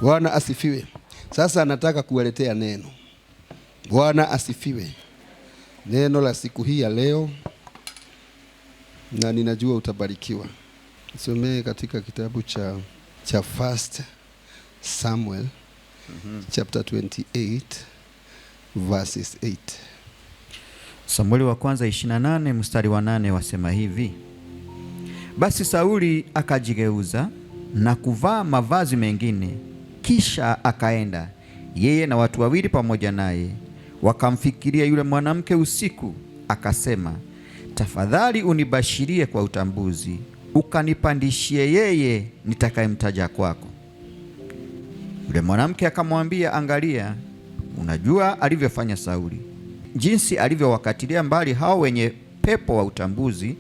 Bwana asifiwe. Sasa nataka kuwaletea neno. Bwana asifiwe. Neno la siku hii ya leo, na ninajua utabarikiwa. Nisomee katika kitabu cha 1 Samuel chapter 28 verses 8. Samueli wa kwanza 28 mstari wa 8 wasema hivi: basi Sauli akajigeuza na kuvaa mavazi mengine, kisha akaenda yeye na watu wawili pamoja naye. Wakamfikiria yule mwanamke usiku, akasema, tafadhali unibashirie kwa utambuzi, ukanipandishie yeye nitakayemtaja kwako. Yule mwanamke akamwambia, angalia, unajua alivyofanya Sauli, jinsi alivyowakatilia mbali hao wenye pepo wa utambuzi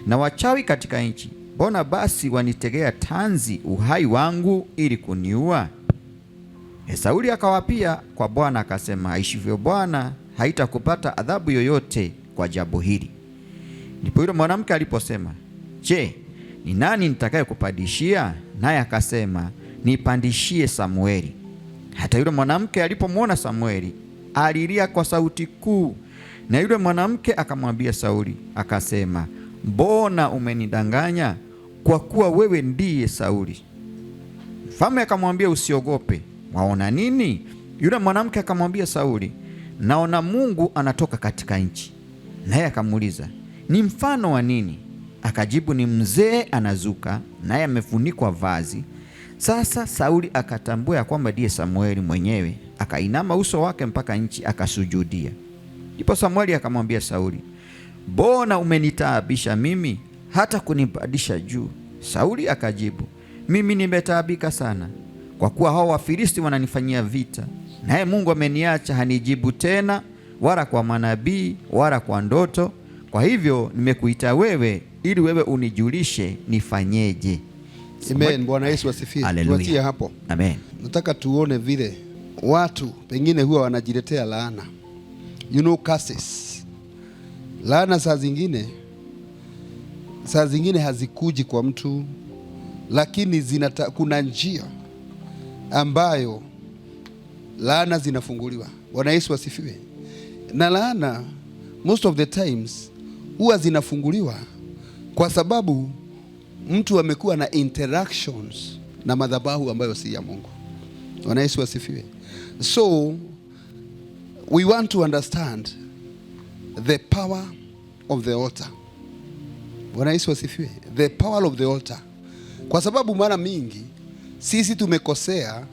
na wachawi katika nchi. Mbona basi wanitegea tanzi uhai wangu ili kuniua? Sauli akawapia kwa Bwana akasema, aishivyo Bwana, haitakupata adhabu yoyote kwa jambo hili. Ndipo yule mwanamke aliposema, je, ni nani nitakaye kupandishia? Naye akasema, nipandishie Samueli. Hata yule mwanamke alipomwona Samueli alilia kwa sauti kuu. Na yule mwanamke akamwambia Sauli akasema, mbona umenidanganya? Kwa kuwa wewe ndiye Sauli. Mfalme akamwambia, usiogope, waona nini? Yule mwanamke akamwambia Sauli, naona Mungu anatoka katika nchi. Naye akamuuliza, ni mfano wa nini? Akajibu, ni mzee anazuka, naye amefunikwa vazi. Sasa Sauli akatambua ya kwamba ndiye Samueli mwenyewe, akainama uso wake mpaka nchi, akasujudia. Ndipo Samueli akamwambia Sauli, mbona umenitaabisha mimi hata kunipandisha juu? Sauli akajibu, mimi nimetaabika sana, kwa kuwa hao Wafilisti wananifanyia vita, naye Mungu ameniacha, hanijibu tena, wala kwa manabii wala kwa ndoto. Kwa hivyo nimekuita wewe ili wewe unijulishe nifanyeje. Amen. Bwana Yesu asifiwe. Tuachie hapo. Amen. Nataka tuone vile watu pengine huwa wanajiletea laana. Curses. Laana saa zingine hazikuji kwa mtu, lakini kuna njia ambayo laana zinafunguliwa. Bwana Yesu asifiwe. Na laana most of the times huwa zinafunguliwa kwa sababu mtu amekuwa na interactions na madhabahu ambayo si ya Mungu. Bwana Yesu asifiwe. So we want to understand the power of the altar. Bwana Yesu asifiwe. The power of the altar. Kwa sababu mara mingi sisi tumekosea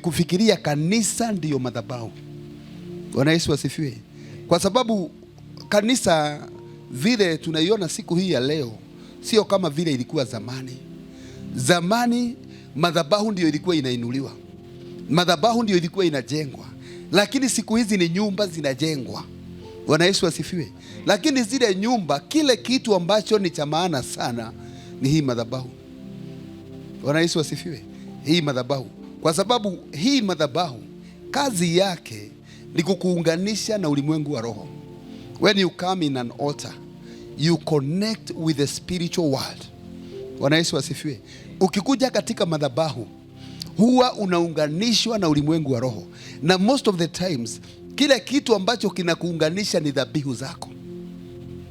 kufikiria kanisa ndiyo madhabahu. Bwana Yesu asifiwe. Kwa sababu kanisa vile tunaiona siku hii ya leo sio kama vile ilikuwa zamani. Zamani madhabahu ndiyo ilikuwa inainuliwa, madhabahu ndiyo ilikuwa inajengwa, lakini siku hizi ni nyumba zinajengwa. Bwana Yesu asifiwe. Lakini zile nyumba, kile kitu ambacho ni cha maana sana ni hii madhabahu. Bwana Yesu asifiwe. Hii madhabahu, kwa sababu hii madhabahu kazi yake ni kukuunganisha na ulimwengu wa roho. When you come in an altar, you connect with the spiritual world. Bwana Yesu asifiwe. Ukikuja katika madhabahu huwa unaunganishwa na ulimwengu wa roho, na most of the times kile kitu ambacho kinakuunganisha ni dhabihu zako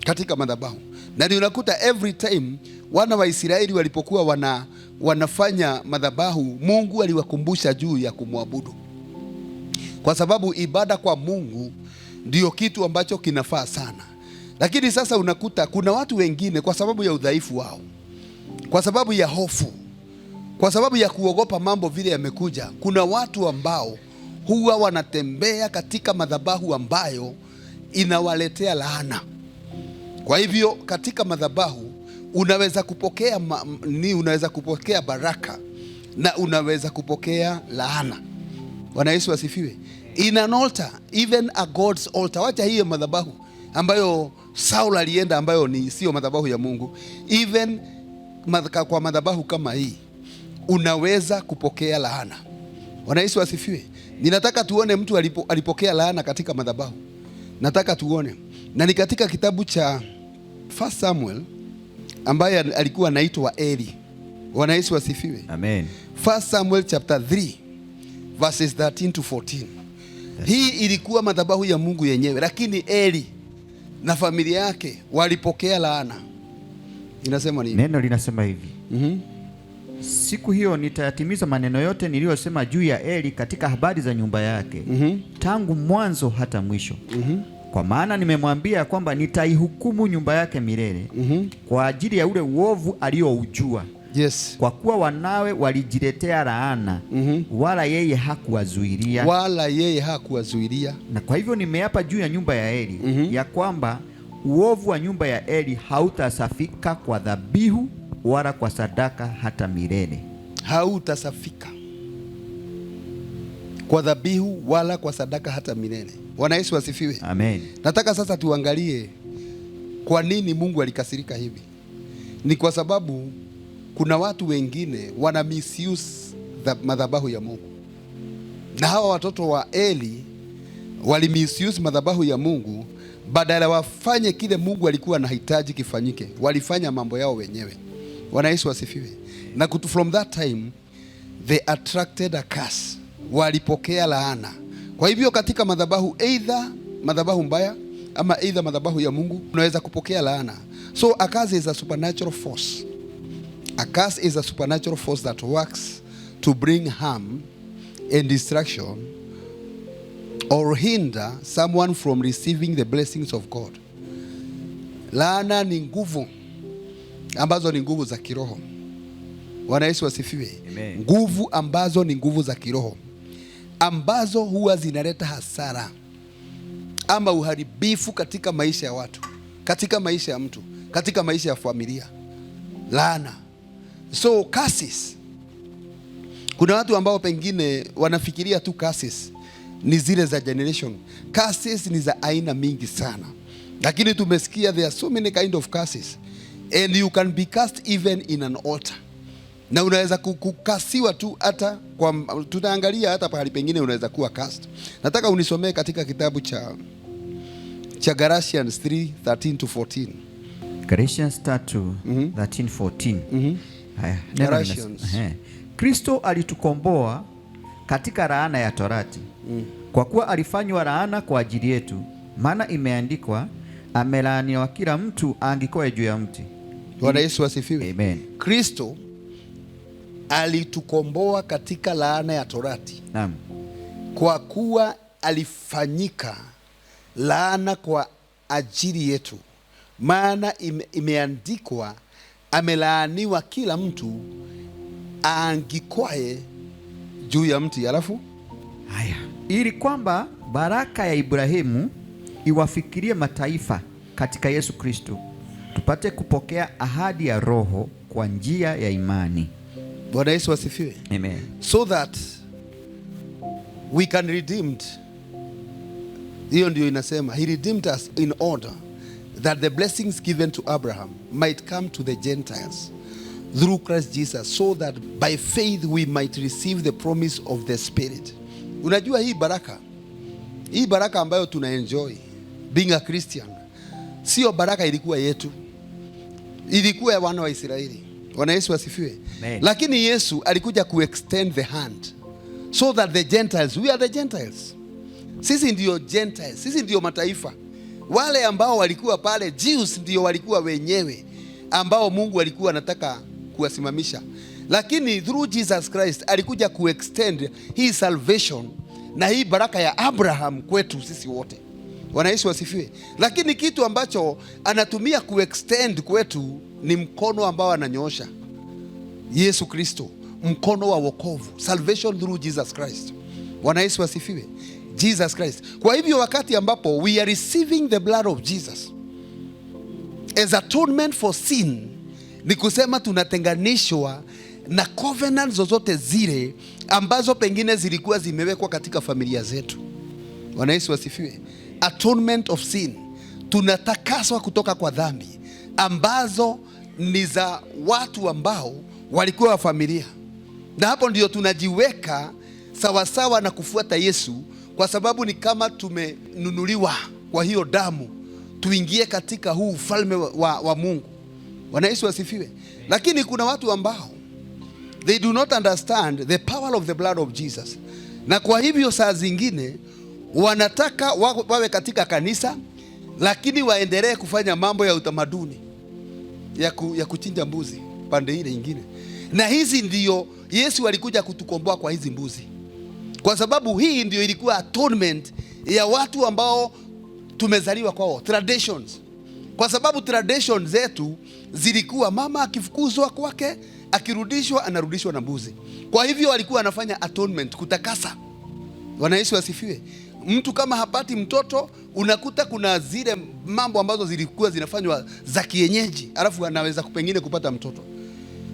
katika madhabahu. Na ndio unakuta every time wana wa Israeli walipokuwa wanafanya madhabahu, Mungu aliwakumbusha juu ya kumwabudu, kwa sababu ibada kwa Mungu ndio kitu ambacho kinafaa sana. Lakini sasa unakuta kuna watu wengine, kwa sababu ya udhaifu wao, kwa sababu ya hofu, kwa sababu ya kuogopa mambo vile yamekuja, kuna watu ambao huwa wanatembea katika madhabahu ambayo inawaletea laana. Kwa hivyo katika madhabahu unaweza kupokea baraka na unaweza kupokea laana. Bwana Yesu asifiwe. In an altar, even a God's altar, wacha hiyo madhabahu ambayo Saul alienda, ambayo ni sio madhabahu ya Mungu, even kwa madhabahu kama hii unaweza kupokea laana. Bwana Yesu asifiwe. Ninataka tuone mtu alipokea laana katika madhabahu. Nataka tuone, na ni katika kitabu cha 1 Samuel ambaye alikuwa anaitwa Eli. Bwana Yesu asifiwe. Amen. 1 Samuel chapter 3 verses 13 to 14. Yes. Hii ilikuwa madhabahu ya Mungu yenyewe, lakini Eli na familia yake walipokea laana. Inasema nini? Neno linasema hivi. Siku hiyo nitayatimiza maneno yote niliyosema juu ya Eli katika habari za nyumba yake, tangu mwanzo hata mwisho. Kwa maana nimemwambia kwamba nitaihukumu nyumba yake milele kwa ajili ya ule uovu alioujua. Yes. Kwa kuwa wanawe walijiletea laana, wala yeye hakuwazuilia. Na kwa hivyo nimeapa juu ya nyumba ya Eli ya kwamba uovu wa nyumba ya Eli hautasafika kwa dhabihu wala kwa sadaka hata milele. Hautasafika kwa dhabihu wala kwa sadaka hata milele. Bwana Yesu asifiwe. Amen. Nataka sasa tuangalie kwa nini Mungu alikasirika hivi. Ni kwa sababu kuna watu wengine wana misuse madhabahu ya Mungu. Na hawa watoto wa Eli wali misuse madhabahu ya Mungu, badala wafanye kile Mungu alikuwa anahitaji kifanyike, walifanya mambo yao wenyewe. Bwana Yesu asifiwe. Na from that time they attracted a curse. Walipokea laana. Kwa hivyo katika madhabahu, either madhabahu mbaya ama either madhabahu ya Mungu, unaweza kupokea laana. So a curse is a supernatural force. A curse is a supernatural force that works to bring harm and destruction or hinder someone from receiving the blessings of God. Laana ni nguvu ambazo ni nguvu za kiroho. Bwana Yesu asifiwe. Nguvu ambazo ni nguvu za kiroho, ambazo huwa zinaleta hasara ama uharibifu katika maisha ya watu, katika maisha ya mtu, katika maisha ya familia. Laana. So curses, kuna watu ambao pengine wanafikiria tu curses ni zile za generation. Curses ni za aina mingi sana, lakini tumesikia there are so many kind of curses, and you can be cursed even in an altar. Na unaweza kukasiwa tu hata kwa, tutaangalia hata pahali pengine unaweza kuwa cursed. Nataka unisomee katika kitabu cha Galatians 3:13 to 14. Galatians 3:13-14. Haya, Galatians. Kristo alitukomboa katika laana ya torati, kwa kuwa alifanywa laana kwa ajili yetu, maana imeandikwa, amelaaniwa kila mtu aangikwaye juu ya mti. Bwana Yesu asifiwe. Amen. Kristo alitukomboa katika laana ya torati. Naam. Kwa kuwa alifanyika laana kwa ajili yetu, maana imeandikwa, amelaaniwa kila mtu aangikwaye juu ya mti. Alafu haya, ili kwamba baraka ya Ibrahimu iwafikirie mataifa katika Yesu Kristo, tupate kupokea ahadi ya Roho kwa njia ya imani. Bwana Yesu asifiwe. Amen. So that we can redeemed. Hiyo ndio inasema, he redeemed us in order that the blessings given to Abraham might come to the Gentiles through Christ Jesus, so that by faith we might receive the promise of the Spirit. Unajua hii baraka ambayo tuna enjoy being a Christian, sio baraka ilikuwa yetu, ilikuwa ya wana wa Israeli. Bwana Yesu asifiwe. Lakini Yesu alikuja extend the hand so that the Gentiles, we are the Gentiles. Sisi ndio Gentiles, sisi ndio mataifa. Wale ambao walikuwa pale Jews ndio walikuwa wenyewe ambao Mungu alikuwa anataka kuwasimamisha. Lakini through Jesus Christ alikuja extend his salvation na hii baraka ya Abraham kwetu sisi wote. Bwana Yesu asifiwe. Lakini kitu ambacho anatumia extend kwetu ni mkono ambao ananyoosha Yesu Kristo, mkono wa wokovu, salvation through Jesus Christ. Bwana Yesu asifiwe. Jesus Christ. Kwa hivyo wakati ambapo we are receiving the blood of Jesus as atonement for sin, ni kusema tunatenganishwa na covenant zozote zile ambazo pengine zilikuwa zimewekwa katika familia zetu. Bwana Yesu asifiwe. Atonement of sin. Tunatakaswa kutoka kwa dhambi ambazo ni za watu ambao walikuwa wa familia. Na hapo ndio tunajiweka sawasawa na kufuata Yesu, kwa sababu ni kama tumenunuliwa kwa hiyo damu tuingie katika huu ufalme wa Mungu. Bwana Yesu asifiwe. Lakini kuna watu ambao They do not understand the power of the blood of Jesus. Na kwa hivyo saa zingine wanataka wawe katika kanisa, lakini waendelee kufanya mambo ya utamaduni ya kuchinja mbuzi pande ile nyingine. Na hizi ndio Yesu alikuja kutukomboa kwa hizi mbuzi, kwa sababu hii ndio ilikuwa atonement ya watu ambao tumezaliwa kwao, traditions. Kwa sababu traditions zetu zilikuwa mama akifukuzwa kwake, akirudishwa anarudishwa na mbuzi. Kwa hivyo alikuwa anafanya atonement, kutakasa. Bwana Yesu asifiwe. Mtu kama hapati mtoto, unakuta kuna zile mambo ambazo zilikuwa zinafanywa za kienyeji, alafu anaweza pengine kupata mtoto.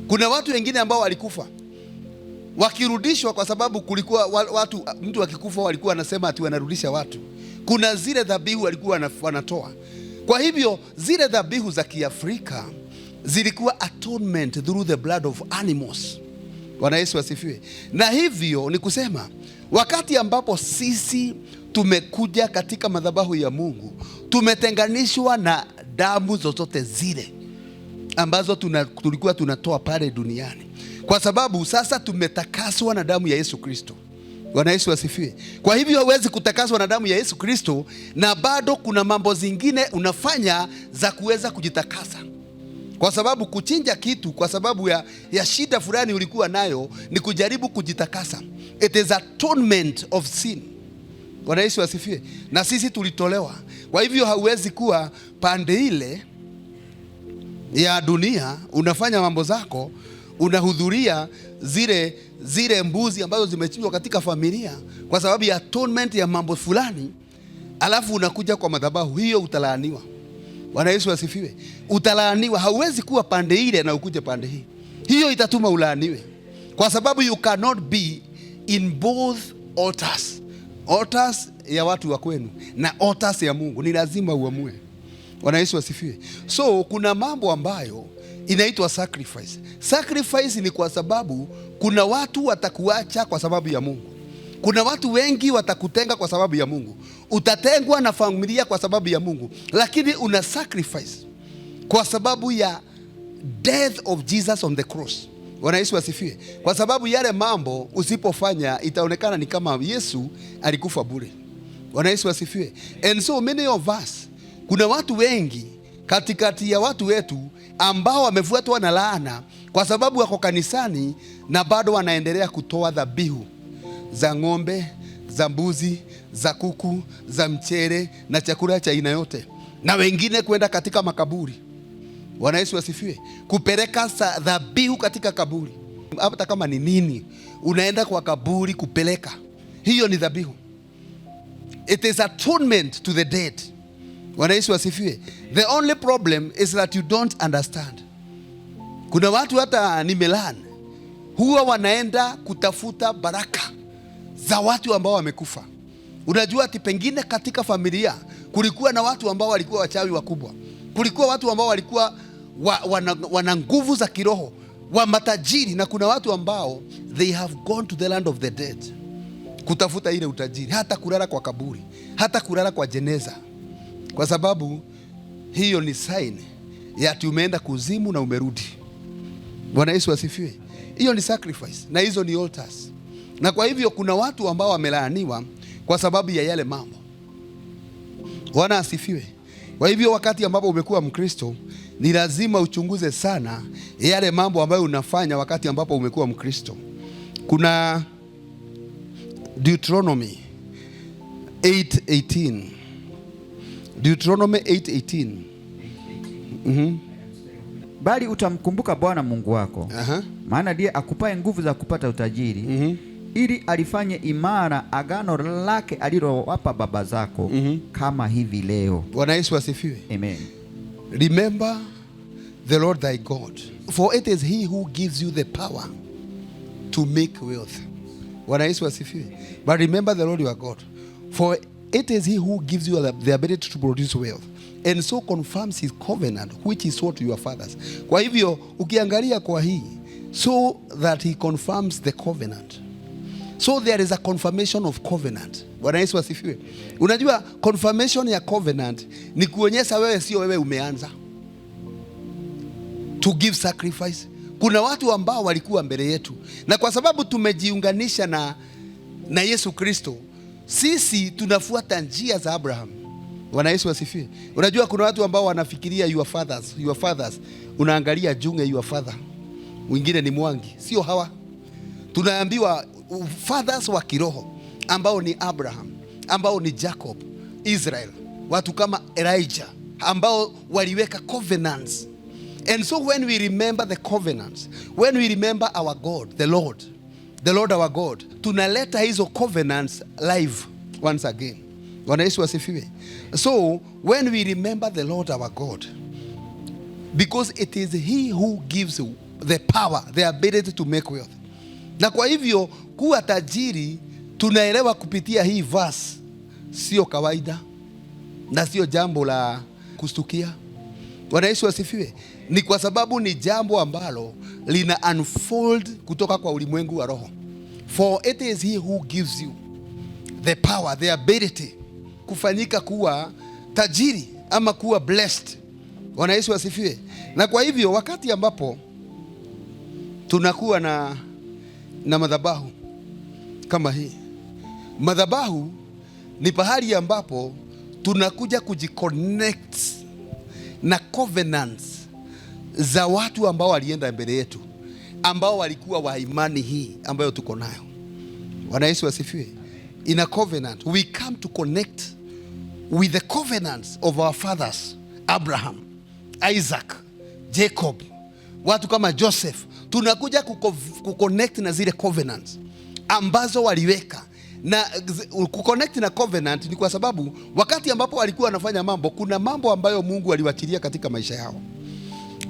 Kuna watu wengine ambao walikufa wakirudishwa, kwa sababu kulikuwa watu, mtu akikufa walikuwa wanasema ati wanarudisha watu. Kuna zile dhabihu walikuwa wanatoa. Kwa hivyo zile dhabihu za Kiafrika zilikuwa atonement through the blood of animals. Bwana Yesu asifiwe. Na hivyo ni kusema wakati ambapo sisi tumekuja katika madhabahu ya Mungu, tumetenganishwa na damu zozote zile ambazo tulikuwa tunatoa pale duniani, kwa sababu sasa tumetakaswa na damu ya Yesu Kristo. Bwana Yesu asifiwe. Kwa hivyo huwezi kutakaswa na damu ya Yesu Kristo na bado kuna mambo zingine unafanya za kuweza kujitakasa. Kwa sababu kuchinja kitu kwa sababu ya shida fulani ulikuwa nayo ni kujaribu kujitakasa. It is atonement of sin. Bwana Yesu asifiwe. Na sisi tulitolewa. Kwa hivyo hauwezi kuwa pande ile ya dunia unafanya mambo zako, unahudhuria zile mbuzi ambazo zimechinjwa katika familia kwa sababu ya atonement ya mambo fulani, alafu unakuja kwa madhabahu. Hiyo utalaaniwa. Bwana Yesu asifiwe. Utalaaniwa. Hauwezi kuwa pande ile na ukuje pande hii. Hiyo itatuma ulaaniwe, kwa sababu you cannot be in both altars. Altars ya watu wa kwenu na altars ya Mungu. Ni lazima uamue. Bwana Yesu asifiwe. So kuna mambo ambayo inaitwa sacrifice. Sacrifice ni kwa sababu kuna watu watakuacha kwa sababu ya Mungu. Kuna watu wengi watakutenga kwa sababu ya Mungu. Utatengwa na familia kwa sababu ya Mungu, lakini una sacrifice kwa sababu ya death of Jesus on the cross. Bwana Yesu asifiwe. Kwa sababu yale mambo usipofanya itaonekana ni kama Yesu alikufa bure. Bwana Yesu asifiwe. And so many of us, kuna watu wengi katikati ya watu wetu ambao wamefuatwa na laana kwa sababu wako kanisani na bado wanaendelea kutoa dhabihu za ng'ombe, za mbuzi, za kuku, za mchere na chakula cha aina yote, na wengine kwenda katika makaburi. Bwana Yesu asifiwe. Kupeleka dhabihu katika kaburi. Hata kama ni nini, unaenda kwa kaburi kupeleka. Hiyo ni dhabihu. It is atonement to the dead. Bwana Yesu asifiwe. The only problem is that you don't understand. Kuna watu hata ni melani huwa wanaenda kutafuta baraka za watu ambao wamekufa. Unajua ati pengine katika familia kulikuwa na watu ambao walikuwa wachawi wakubwa. Kulikuwa watu ambao walikuwa wana nguvu za kiroho, wa matajiri, na kuna watu ambao they have gone to the land of the dead kutafuta ile utajiri, hata kulala kwa kaburi, hata kulala kwa jeneza, kwa sababu hiyo ni sign ya ati umeenda kuzimu na umerudi. Bwana Yesu asifiwe. Hiyo ni sacrifice na hizo ni altars. Na kwa hivyo kuna watu ambao wamelaaniwa kwa sababu ya yale mambo. Bwana asifiwe. Kwa hivyo wakati ambapo umekuwa Mkristo, ni lazima uchunguze sana yale mambo ambayo unafanya wakati ambapo umekuwa Mkristo. Kuna Deuteronomy 8:18. Deuteronomy 8:18. Bali utamkumbuka Bwana Mungu wako, maana ndiye akupaye nguvu za kupata utajiri, ili alifanye imara agano lake alilowapa baba zako, kama hivi leo. Bwana Yesu asifiwe. Amen. Remember the Lord thy God, for it is he who gives you the power to make wealth. Bwana Yesu asifiwe. But remember the Lord your God, for it is he who gives you the ability to produce wealth, and so confirms his covenant which he swore to your fathers. Kwa hivyo ukiangalia kwa hii, so that he confirms the covenant. So there is a confirmation of covenant. Bwana Yesu asifiwe. Unajua confirmation ya covenant ni kuonyesha wewe sio wewe umeanza to give sacrifice, Kuna watu ambao walikuwa mbele yetu, na kwa sababu tumejiunganisha na Yesu Kristo, sisi tunafuata njia za Abraham. Bwana Yesu asifiwe. Unajua kuna watu ambao wanafikiria your fathers. Unaangalia Junge your father, mwingine ni Mwangi. Sio hawa. Tunaambiwa fathers wa kiroho ambao ni Abraham, ambao ni Jacob, Israel, watu kama Elijah ambao waliweka covenants. And so when we remember the covenants, when we remember our God, the Lord our God, tunaleta hizo covenants live once again. Bwana Yesu asifiwe. So when we remember the Lord our God, because it is he who gives you the power, the ability to make wealth. Na kwa hivyo kuwa tajiri tunaelewa kupitia hii verse sio kawaida na sio jambo la kustukia. Bwana Yesu asifiwe. Ni kwa sababu ni jambo ambalo lina unfold kutoka kwa ulimwengu wa roho. For it is he who gives you the power, the ability kufanyika kuwa tajiri ama kuwa blessed. Bwana Yesu asifiwe. Na kwa hivyo wakati ambapo tunakuwa na madhabahu kama hii, madhabahu ni pahali ambapo tunakuja kujiconnect na covenants za watu ambao walienda mbele yetu, ambao walikuwa wa imani hii ambayo tuko nayo. Bwana Yesu asifiwe. In a covenant we come to connect with the covenants of our fathers, Abraham, Isaac, Jacob, watu kama Joseph. Tunakuja kuconnect na zile covenants ambazo waliweka. Na kuconnect na covenant ni kwa sababu wakati ambapo walikuwa wanafanya mambo, kuna mambo ambayo Mungu aliwatilia katika maisha yao.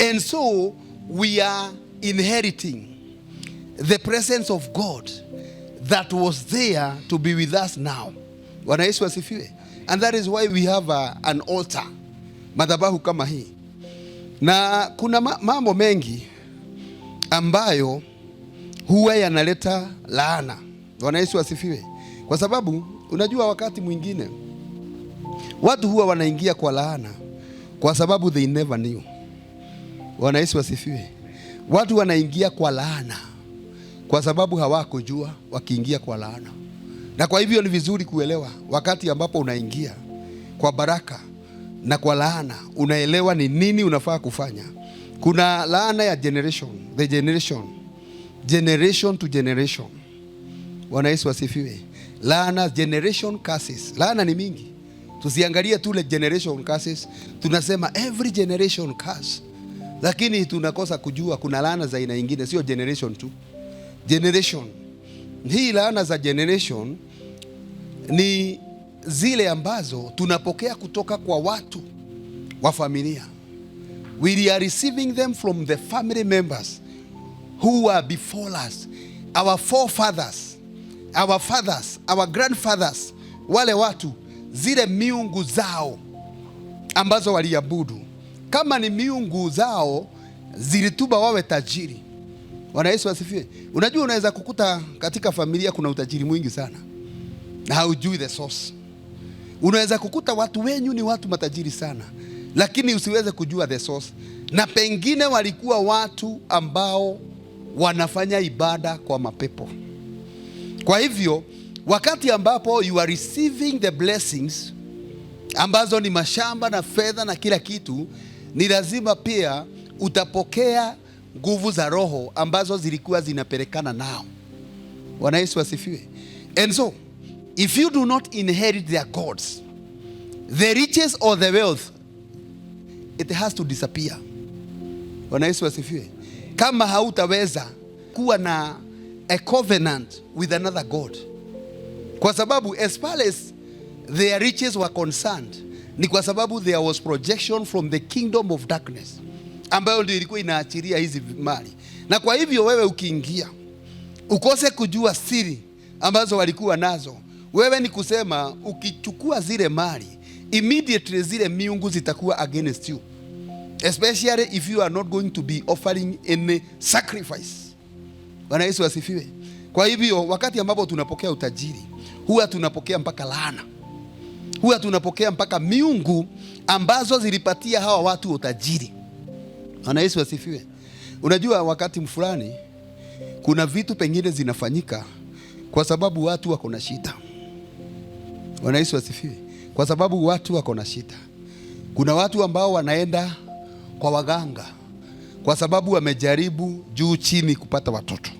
And so we are inheriting the presence of God that was there to be with us now. Bwana Yesu asifiwe. And that is why we have an altar, madhabahu kama hii. Na kuna mambo mengi ambayo huwa yanaleta laana. Bwana Yesu asifiwe. Kwa sababu unajua wakati mwingine watu huwa wanaingia kwa laana kwa sababu they never knew. Bwana Yesu asifiwe. Watu wanaingia kwa laana kwa sababu hawakujua wakiingia kwa laana. Na kwa hivyo ni vizuri kuelewa wakati ambapo unaingia kwa baraka na kwa laana, unaelewa ni nini unafaa kufanya. Kuna laana ya generation to generation. Bwana Yesu asifiwe. Laana, generation curses. Laana ni mingi. Tusiangalie tu le generation curses. Tunasema every generation curse. Lakini tunakosa kujua kuna laana za aina nyingine, sio generation tu. Generation. Hii laana za generation ni zile ambazo tunapokea kutoka kwa watu wa familia. We are receiving them from the family members who are before us. Our forefathers, our fathers, our grandfathers, wale watu, zile miungu zao ambazo waliabudu. Kama ni miungu zao zilituba wawe tajiri. Bwana Yesu asifiwe. Unajua unaweza kukuta katika familia kuna utajiri mwingi sana na haujui the source. Unaweza kukuta watu wenyu ni watu matajiri sana, lakini usiweze kujua the source. Na pengine walikuwa watu ambao wanafanya ibada kwa mapepo. Kwa hivyo wakati ambapo you are receiving the blessings ambazo ni mashamba na fedha na kila kitu, ni lazima pia utapokea nguvu za roho ambazo zilikuwa zinapelekana nao. Bwana Yesu asifiwe. And so if you do not inherit their gods, the riches or the wealth, it has to disappear. Bwana Yesu asifiwe. Kama hautaweza kuwa na a covenant with another God, kwa sababu as far as their riches were concerned, ni kwa sababu there was projection from the kingdom of darkness ambayo ndio ilikuwa inaachiria hizi mali. Na kwa hivyo wewe ukiingia ukose kujua siri ambazo walikuwa nazo, wewe ni kusema ukichukua zile mali, immediately zile miungu zitakuwa against you, especially if you are not going to be offering any sacrifice. Bwana Yesu asifiwe. Kwa hivyo wakati ambapo tunapokea utajiri, huwa tunapokea mpaka laana. Huwa tunapokea mpaka miungu ambazo zilipatia hawa watu utajiri. Bwana Yesu asifiwe. Unajua wakati fulani kuna vitu pengine zinafanyika kwa sababu watu wako na shida. Bwana Yesu asifiwe. Kwa sababu watu wako na shida. Kuna watu ambao wanaenda kwa waganga kwa sababu wamejaribu juu chini kupata watoto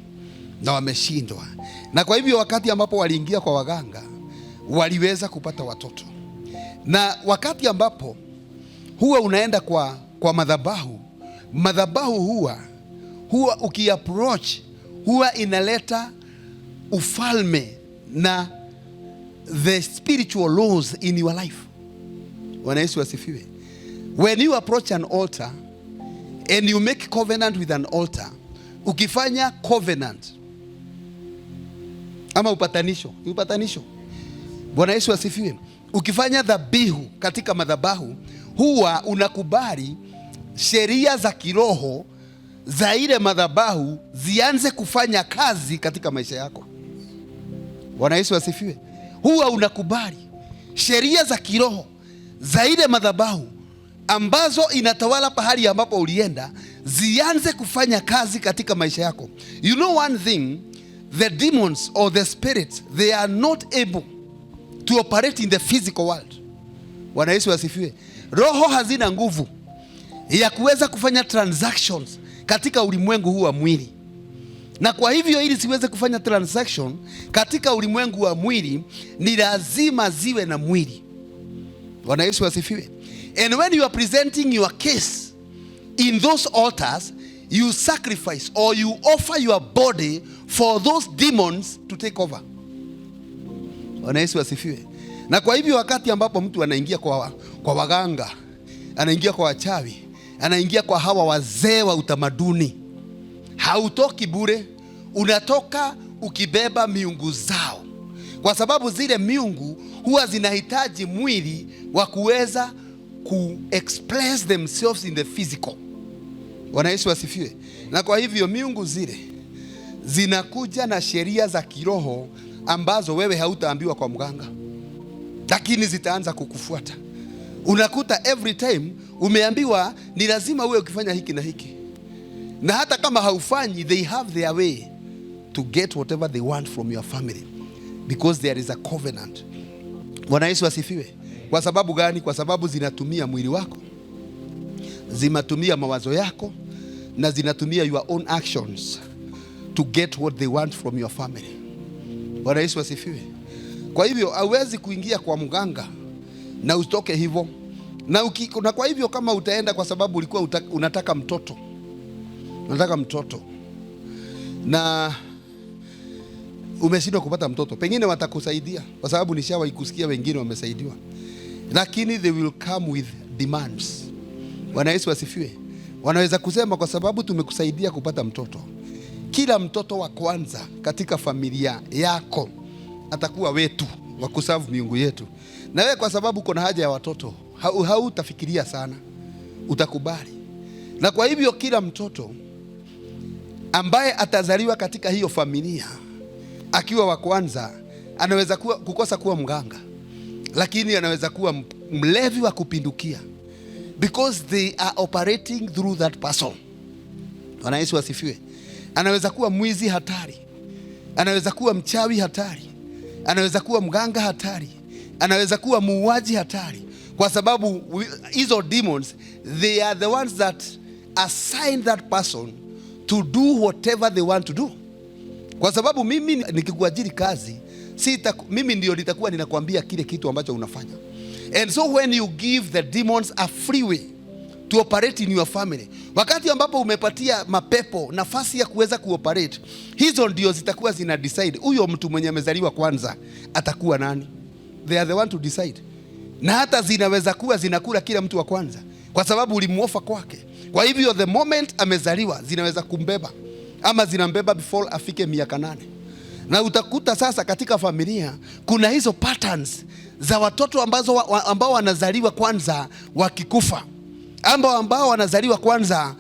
na wameshindwa. Na kwa hivyo wakati ambapo waliingia kwa waganga waliweza kupata watoto. Na wakati ambapo huwa unaenda kwa madhabahu huwa ukiapproach huwa inaleta ufalme na the spiritual laws in your life. Bwana Yesu asifiwe. When you approach an altar and you make covenant with an altar, ukifanya covenant ama upatanisho. Bwana Yesu asifiwe. Ukifanya dhabihu katika madhabahu, huwa unakubali sheria za kiroho za ile madhabahu zianze kufanya kazi katika maisha yako. Bwana Yesu asifiwe. Huwa unakubali sheria za kiroho za ile madhabahu ambazo inatawala pahali ambapo ulienda zianze kufanya kazi katika maisha yako. You know one thing, the demons or the spirits, they are not able to operate in the physical world. Bwana Yesu asifiwe. Roho hazina nguvu ya kuweza kufanya transactions katika ulimwengu huu wa mwili. Na kwa hivyo ili siweze kufanya transaction katika ulimwengu wa mwili, ni lazima ziwe na mwili. Bwana Yesu asifiwe. And when you are presenting your case in those altars, you sacrifice or you offer your body for those demons to take over. Bwana Yesu asifiwe. Na kwa hivyo wakati ambapo mtu anaingia kwa waganga, anaingia kwa wachawi, anaingia kwa hawa wazee wa utamaduni, hautoki bure, unatoka ukibeba miungu zao. Kwa sababu zile miungu huwa zinahitaji mwili wa kuweza express themselves in the physical. Bwana Yesu asifiwe. Na kwa hivyo miungu zile zinakuja na sheria za kiroho ambazo wewe hautaambiwa kwa mganga, lakini zitaanza kukufuata. Unakuta every time umeambiwa ni lazima uwe ukifanya hiki na hiki. Na hata kama haufanyi, they have their way to get whatever they want from your family, because there is a covenant. Bwana Yesu asifiwe. Kwa sababu gani? Kwa sababu zinatumia mwili wako, zinatumia mawazo yako, na zinatumia your own actions to get what they want from your family. Bwana Yesu asifiwe. Kwa hivyo hauwezi kuingia kwa mganga na utoke hivyo. Na kwa hivyo kama utaenda kwa sababu ulikuwa unataka mtoto, na umeshindwa kupata mtoto, pengine watakusaidia, kwa sababu nishawahi kusikia wengine wamesaidiwa, lakini they will come with demands. Bwana Yesu asifiwe. Wanaweza kusema kwa sababu tumekusaidia kupata mtoto, kila mtoto wa kwanza katika familia yako atakuwa wetu wa kuserve miungu yetu. Na wewe kwa sababu uko na haja ya watoto, hautafikiria sana, utakubali. Na kwa hivyo kila mtoto ambaye atazaliwa katika hiyo familia akiwa wa kwanza anaweza kukosa kuwa mganga, lakini anaweza kuwa mlevi wa kupindukia, because they are operating through that person. Bwana Yesu asifiwe. Anaweza kuwa mwizi hatari, anaweza kuwa mchawi hatari, anaweza kuwa mganga hatari, anaweza kuwa muuaji hatari, kwa sababu hizo demons, they are the ones that assign that person to do whatever they want to do. Kwa sababu mimi nikikuajiri kazi, mimi ndio nitakuwa ninakwambia kile kitu ambacho unafanya. And so when you give the demons a free way to operate in your family, wakati ambapo umepatia mapepo nafasi ya kuweza kuoperate, hizo ndio zitakuwa zina decide huyo mtu mwenye amezaliwa kwanza atakuwa nani. They are the one to decide. Na hata zinaweza kuwa zinakula kila mtu wa kwanza, kwa sababu ulimuofa kwake. Kwa hivyo the moment amezaliwa zinaweza kumbeba, ama zinambeba before afike miaka 8. Na utakuta sasa katika familia kuna hizo patterns za watoto ambao wanazaliwa kwanza wakikufa, ambao wanazaliwa kwanza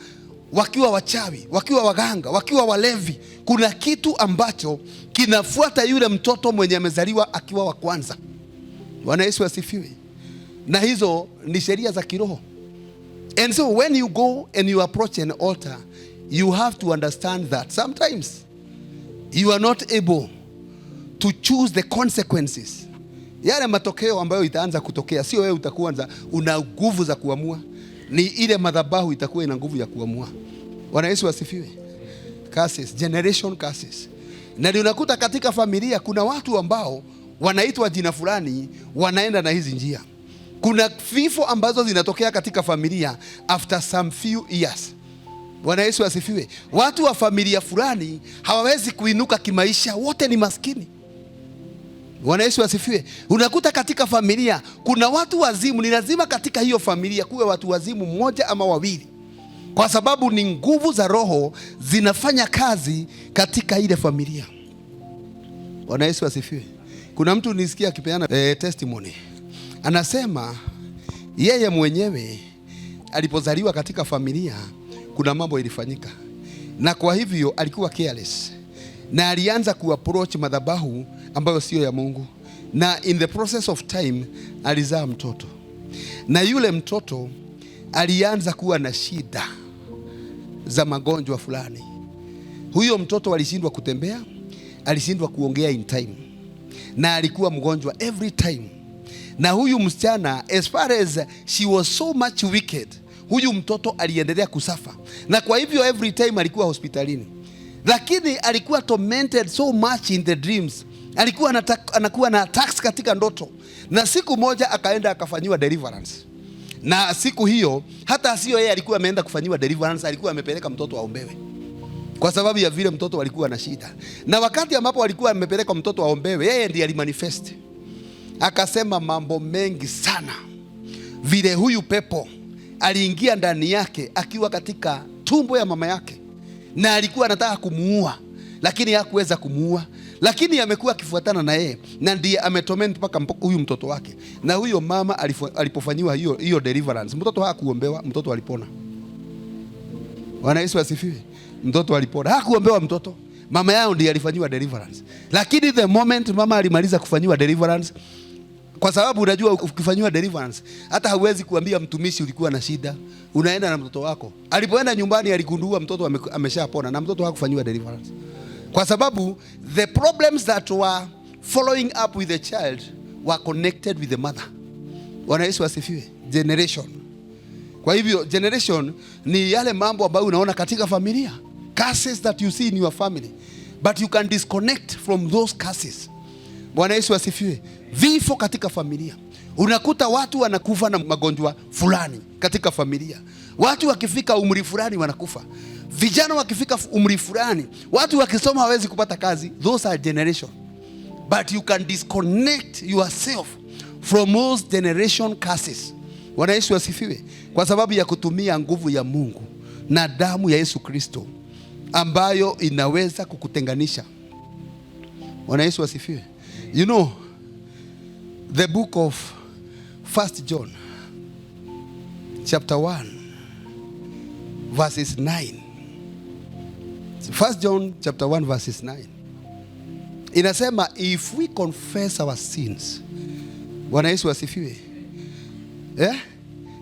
wakiwa wachawi, wakiwa waganga, wakiwa walevi. Kuna kitu ambacho kinafuata yule mtoto mwenye amezaliwa akiwa wa kwanza. Bwana Yesu asifiwe. Na hizo ni sheria za kiroho. And so when you go and you approach an altar, you have to understand that sometimes you are not able to choose the consequences. Yale matokeo ambayo itaanza kutokea, sio wewe utakuanza una nguvu za kuamua, ni ile madhabahu itakuwa ina nguvu ya kuamua. Bwana Yesu asifiwe. Curses, generation curses. Na unakuta katika familia kuna watu ambao wanaitwa jina fulani, wanaenda na hizi njia. Kuna vifo ambazo zinatokea katika familia after some few years. Bwana Yesu asifiwe. Watu wa familia fulani hawawezi kuinuka kimaisha, wote ni maskini. Bwana Yesu asifiwe. Unakuta katika familia kuna watu wazimu, ni lazima katika hiyo familia kuwe watu wazimu mmoja ama wawili, kwa sababu ni nguvu za roho zinafanya kazi katika ile familia. Bwana Yesu asifiwe. Kuna mtu nisikia akipeana testimony, anasema yeye mwenyewe alipozaliwa katika familia kuna mambo ilifanyika, na kwa hivyo alikuwa careless, na alianza kuapproach madhabahu ambayo sio ya Mungu, na in the process of time alizaa mtoto, na yule mtoto alianza kuwa na shida za magonjwa fulani. Huyo mtoto alishindwa kutembea, alishindwa kuongea in time, na alikuwa mgonjwa every time. Na huyu msichana, as far as she was so much wicked, huyu mtoto aliendelea kusafa, na kwa hivyo every time alikuwa hospitalini. Lakini alikuwa tormented so much in the dreams, alikuwa anakuwa na attacks katika ndoto, na siku moja akaenda akafanyiwa deliverance. Na siku hiyo hata sio yeye alikuwa ameenda kufanyiwa deliverance, alikuwa amepeleka mtoto aombewe, kwa sababu ya vile mtoto alikuwa na shida. Na wakati ambapo alikuwa amepeleka mtoto aombewe, yeye ndiye alimanifest, akasema mambo mengi sana, vile huyu pepo aliingia ndani yake akiwa katika tumbo ya mama yake, na alikuwa anataka kumuua, lakini hakuweza kumuua, lakini amekuwa akifuatana na yeye, na ndiye ametorment mpaka huyu mtoto wake. Na huyo mama alipofanyiwa hiyo deliverance, mtoto hakuombewa, mtoto alipona. Bwana Yesu asifiwe. Mtoto alipona, hakuombewa mtoto, mama yao ndiye alifanyiwa deliverance. Lakini the moment mama alimaliza kufanyiwa deliverance, kwa sababu unajua ukifanyiwa deliverance hata hauwezi kuambia mtumishi ulikuwa na shida, unaenda na mtoto wako. Alipoenda nyumbani aligundua mtoto ameshapona, na mtoto hakufanyiwa deliverance, kwa sababu the problems that were following up with the child were connected with the mother. Bwana Yesu asifiwe. Generation. Kwa hivyo generation ni yale mambo ambayo unaona katika familia, curses that you see in your family, but you can disconnect from those curses. Bwana Yesu asifiwe. Vifo katika familia, unakuta watu wanakufa na magonjwa fulani katika familia. Watu wakifika umri fulani wanakufa, vijana wakifika umri fulani, watu wakisoma hawezi kupata kazi. Those are generation, but you can disconnect yourself from those generation curses. Bwana Yesu asifiwe. Kwa sababu ya kutumia nguvu ya Mungu na damu ya Yesu Kristo ambayo inaweza kukutenganisha. Bwana Yesu asifiwe. You know, the book of 1 John chapter 1 verses 9. 1 John chapter 1 verses 9 inasema, if we confess our sins. Bwana Yesu asifiwe.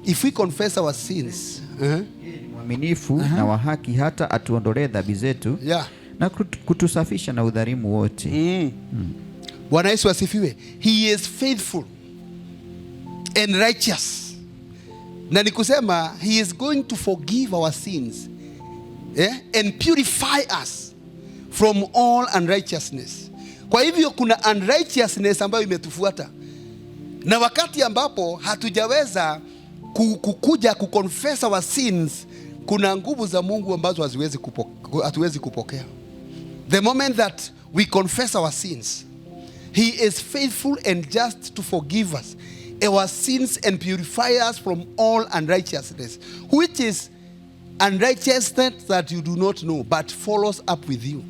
If we confess our sins, mwaminifu na wa haki hata atuondolee dhambi zetu, na kutusafisha na udhalimu wote. Bwana Yesu asifiwe. He is faithful and righteous. Na nikusema he is going to forgive our sins, and purify us from all unrighteousness. Kwa hivyo kuna unrighteousness ambayo imetufuata, na wakati ambapo hatujaweza kukuja kuconfess our sins, kuna nguvu za Mungu ambazo hatuwezi kupokea. The moment that we confess our sins, He is faithful and just to forgive us our sins and purify us from all unrighteousness, which is unrighteousness that you do not know but follows up with you.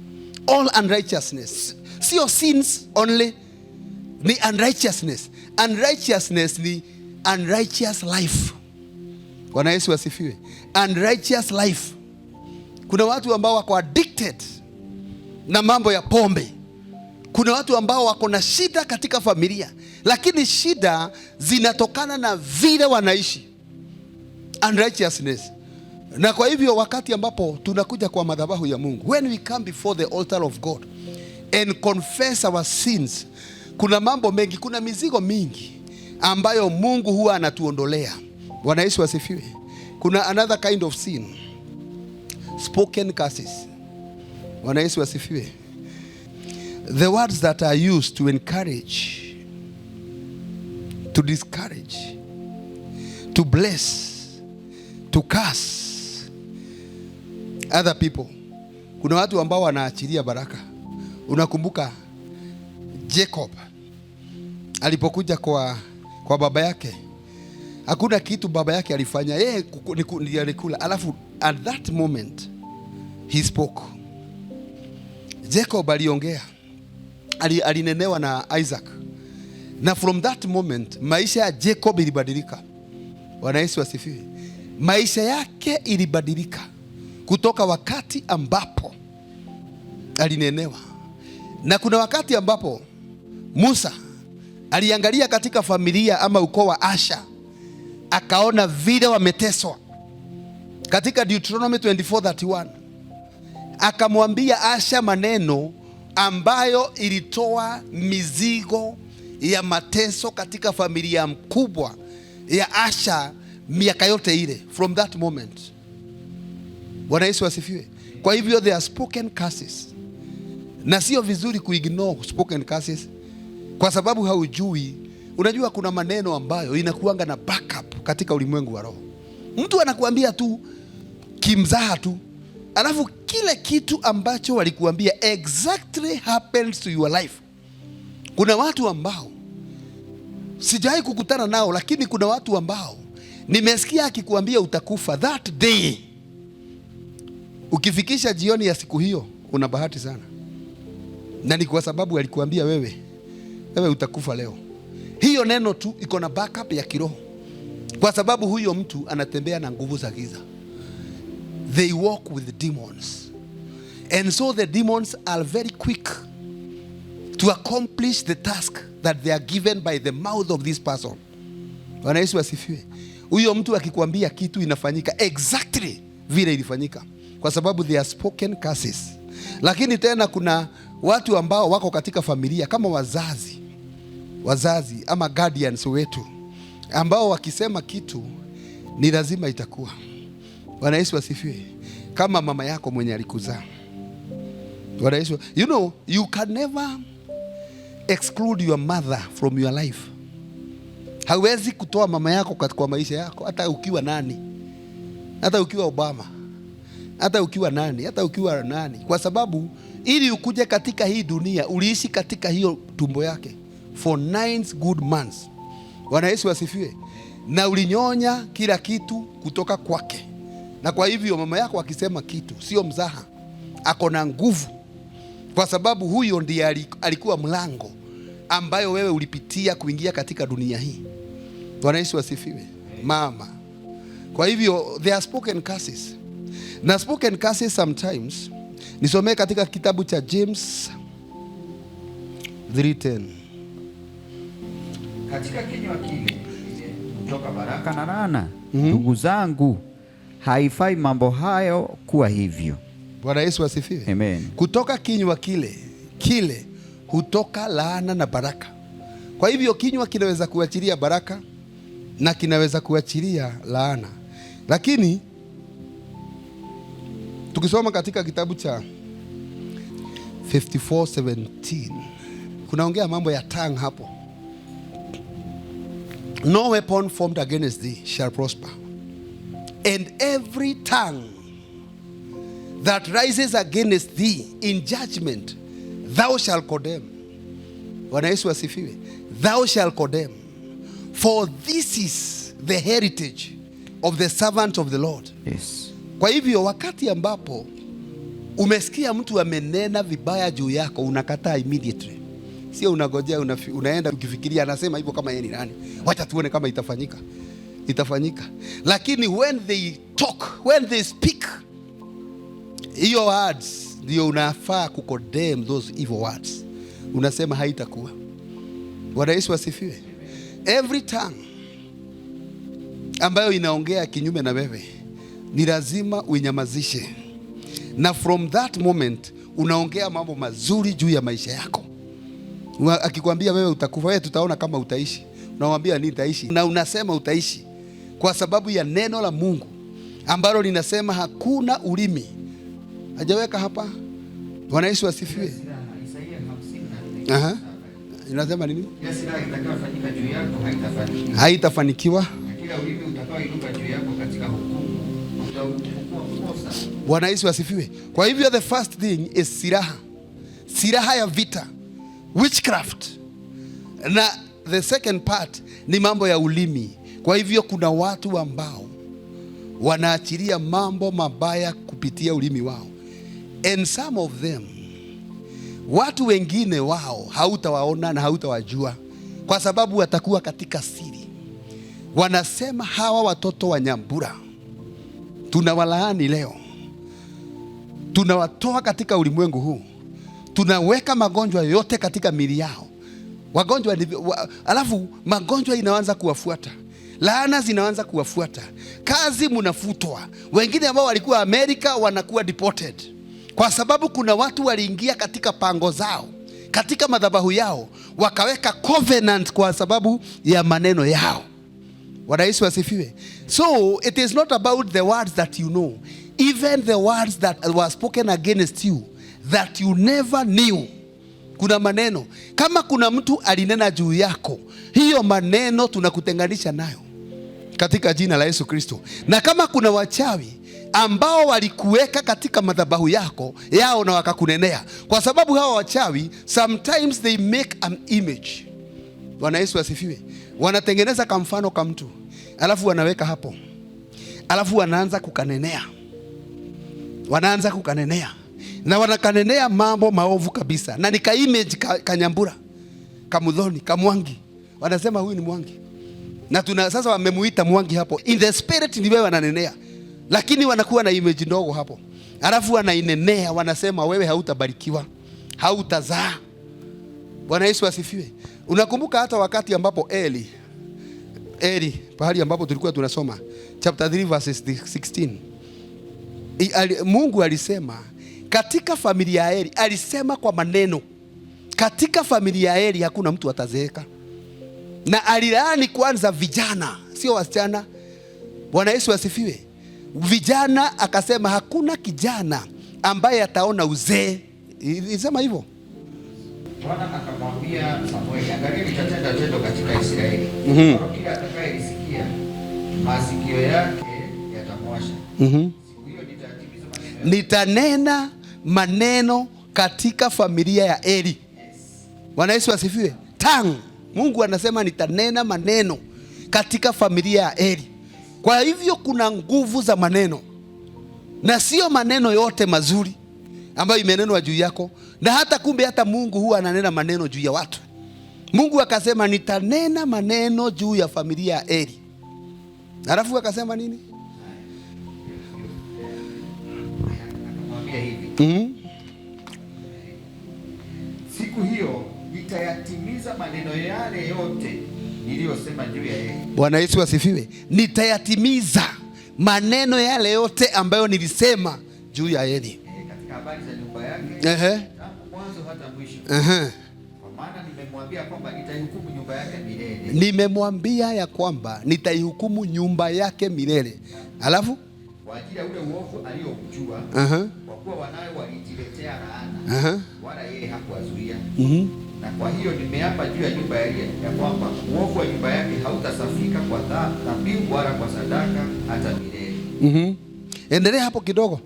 All unrighteousness, sio sins only, ni unrighteousness. Unrighteousness ni unrighteous life. Bwana Yesu asifiwe. Unrighteous life. Kuna watu ambao wako addicted na mambo ya pombe. Kuna watu ambao wako na shida katika familia, lakini shida zinatokana na vile wanaishi. Unrighteousness. Na kwa hivyo wakati ambapo tunakuja kwa madhabahu ya Mungu, when we come before the altar of God and confess our sins, kuna mambo mengi, kuna mizigo mingi ambayo Mungu huwa anatuondolea. Bwana Yesu asifiwe. Kuna another kind of sin, spoken curses. Bwana Yesu asifiwe. The words that are used to encourage, to discourage, to bless, to curse other people. Kuna watu ambao wanaachilia baraka. Unakumbuka Jacob alipokuja kwa baba yake, hakuna kitu baba yake alifanya, yeye ndiye alikula. Alafu at that moment he spoke. Jacob aliongea, alinenewa na Isaac, na from that moment maisha ya Jacob ilibadilika. Bwana Yesu asifiwe. Maisha yake ilibadilika kutoka wakati ambapo alinenewa. Na kuna wakati ambapo Musa aliangalia katika familia ama ukoo wa Asha, akaona vile wameteswa. Katika Deuteronomy 24:31 akamwambia Asha maneno ambayo ilitoa mizigo ya mateso katika familia mkubwa ya Asha miaka yote ile. From that moment, Bwana Yesu asifiwe. Kwa hivyo there are spoken curses, na sio vizuri kuignore spoken curses, kwa sababu haujui. Unajua kuna maneno ambayo inakuanga na backup katika ulimwengu wa roho. Mtu anakuambia tu kimzaha tu, alafu kile kitu ambacho walikuambia exactly happens to your life. Kuna watu ambao sijawahi kukutana nao, lakini kuna watu ambao nimesikia akikuambia utakufa that day. Ukifikisha jioni ya siku hiyo, una bahati sana, na ni kwa sababu alikuambia wewe utakufa leo. Hiyo neno tu iko na backup ya kiroho, kwa sababu huyo mtu anatembea na nguvu za giza. They walk with demons, and so the demons are very quick to accomplish the task that they are given by the mouth of this person. Bwana Yesu asifiwe. Huyo mtu akikwambia kitu inafanyika exactly vile ilifanyika, kwa sababu they are spoken curses. Lakini tena kuna watu ambao wako katika familia kama wazazi ama guardians wetu, ambao wakisema kitu ni lazima itakuwa. Bwana Yesu asifiwe. Kama mama yako mwenye alikuzaa. Bwana Yesu, you know, you can never exclude your mother from your life. Hawezi kutoa mama yako kwa maisha yako, hata ukiwa nani, hata ukiwa Obama, hata ukiwa nani, hata ukiwa nani, kwa sababu ili ukuje katika hii dunia uliishi katika hiyo tumbo yake for 9 good months. Bwana Yesu asifiwe. Na ulinyonya kila kitu kutoka kwake. Na kwa hivyo mama yako akisema kitu sio mzaha, ako na nguvu, kwa sababu huyo ndiye alikuwa mlango ambayo wewe ulipitia kuingia katika dunia hii. Bwana Yesu asifiwe. Mama. Kwa hivyo there are spoken curses. Na spoken curses sometimes, nisomee katika kitabu cha James 3:10. Katika kinywa kile kutoka baraka na laana. Ndugu zangu, haifai mambo hayo kuwa hivyo. Bwana Yesu asifiwe. Amen. Kutoka kinywa kile hutoka laana na baraka. Kwa hivyo kinywa kinaweza kuachilia baraka na kinaweza kuachilia laana. Lakini tukisoma katika kitabu cha 54:17 kunaongea mambo ya tongue hapo. No weapon formed against thee shall prosper, and every tongue that rises against thee in judgment thou shalt condemn. Bwana Yesu asifiwe. Thou shalt condemn, for this is the heritage of the servant of the Lord. Yes. Kwa hivyo wakati ambapo umesikia mtu amenena vibaya juu yako, unakataa immediately. Sio unagojea, unaenda ukifikiria anasema hivyo kama yeye ni nani, wacha tuone kama itafanyika. Lakini when they talk, when they speak, hiyo words ndio unafaa kucondemn those evil words. Unasema haitakuwa. Bwana Yesu asifiwe. Every tongue ambayo inaongea kinyume na wewe, ni lazima uinyamazishe, na from that moment unaongea mambo mazuri juu ya maisha yako. Akikwambia wewe utakufa, wewe tutaona kama utaishi, unamwambia nitaishi, na unasema utaishi kwa sababu ya neno la Mungu ambalo linasema hakuna ulimi. Hajaweka hapa. Bwana Yesu asifiwe. Aha. Inasema nini? Haitafanikiwa. Kila ulimi utakaoinuka juu yako katika hukumu utakuwa. Bwana Yesu asifiwe. Kwa hivyo the first thing is silaha ya vita, witchcraft, na the second part ni mambo ya ulimi. Kwa hivyo kuna watu ambao wanaachilia mambo mabaya kupitia ulimi wao, and some of them, watu wengine wao hautawaona na hautawajua kwa sababu watakuwa katika siri. Wanasema hawa watoto wa Nyambura tunawalaani leo, tunawatoa katika ulimwengu huu, tunaweka magonjwa yote katika miili yao. Wagonjwa alafu magonjwa inaanza kuwafuata, laana zinaanza kuwafuata, kazi mnafutwa. Wengine ambao walikuwa Amerika wanakuwa deported kwa sababu kuna watu waliingia katika pango zao, katika madhabahu yao, wakaweka covenant kwa sababu ya maneno yao. Bwana Yesu asifiwe. So it is not about the words that you know, even the words that were spoken against you that you never knew. Kuna maneno, kama kuna mtu alinena juu yako, hiyo maneno tunakutenganisha nayo katika jina la Yesu Kristo. Na kama kuna wachawi ambao walikuweka katika madhabahu yao na wakakunenea, kwa sababu hawa wachawi sometimes they make an image. Bwana Yesu asifiwe. Wanatengeneza kama mfano kama mtu, alafu wanaweka hapo, alafu wanaanza kukanenea, na wanakanenea mambo maovu kabisa, na nika image Kanyambura, Kamudhoni, Kamwangi. Wanasema huyu ni Mwangi, na sasa wamemuita Mwangi hapo. In the spirit ni wewe wananenea, lakini wanakuwa na image ndogo hapo, alafu wanainenea, wanasema wewe hautabarikiwa, hautazaa. Bwana Yesu asifiwe. Unakumbuka hata wakati ambapo Eli pahali ambapo tulikuwa tunasoma chapter 3 verses 16, Mungu alisema katika familia ya Eli, alisema kwa maneno, katika familia ya Eli hakuna mtu atazeeka, na alilaani kwanza vijana, sio wasichana. Bwana Yesu asifiwe. Vijana akasema hakuna kijana ambaye ataona uzee. Ilisema hivyo. Bwana akamwambia Samueli, angalia nitatenda tendo katika Israeli. Kila atakayesikia masikio yake yatamwasha. Siku hiyo nitatimiza maneno. Nitanena maneno katika familia ya Eli. Yes. Bwana Yesu asifiwe. Mungu anasema nitanena maneno katika familia ya Eli. Kwa hivyo kuna nguvu za maneno, na sio maneno yote mazuri ambayo imenenwa juu yako. Na hata kumbe hata Mungu huwa ananena maneno juu ya watu. Mungu akasema nitanena maneno juu ya familia ya Eli. Alafu akasema nini? Akamwambia hivi. Siku hiyo nitayatimiza maneno yale yote niliyosema juu ya Eli. Bwana Yesu asifiwe. Nitayatimiza maneno yale yote ambayo nilisema juu ya Eli. Katika habari za nyumba yake, tangu mwanzo hata mwisho. Kwa maana nimemwambia kwamba nitaihukumu nyumba yake milele. Nimemwambia ya kwamba nitaihukumu nyumba yake milele. Alafu kwa ajili ya ule uovu aliyoujua, kwa kuwa wanawe walijiletea laana, wala yeye hakuwazuia. Na kwa hiyo nimeapa juu ya nyumba yake ya kwamba uovu wa nyumba yake hautasafika kwa dhabihu wala kwa sadaka hata milele. Endelea hapo kidogo.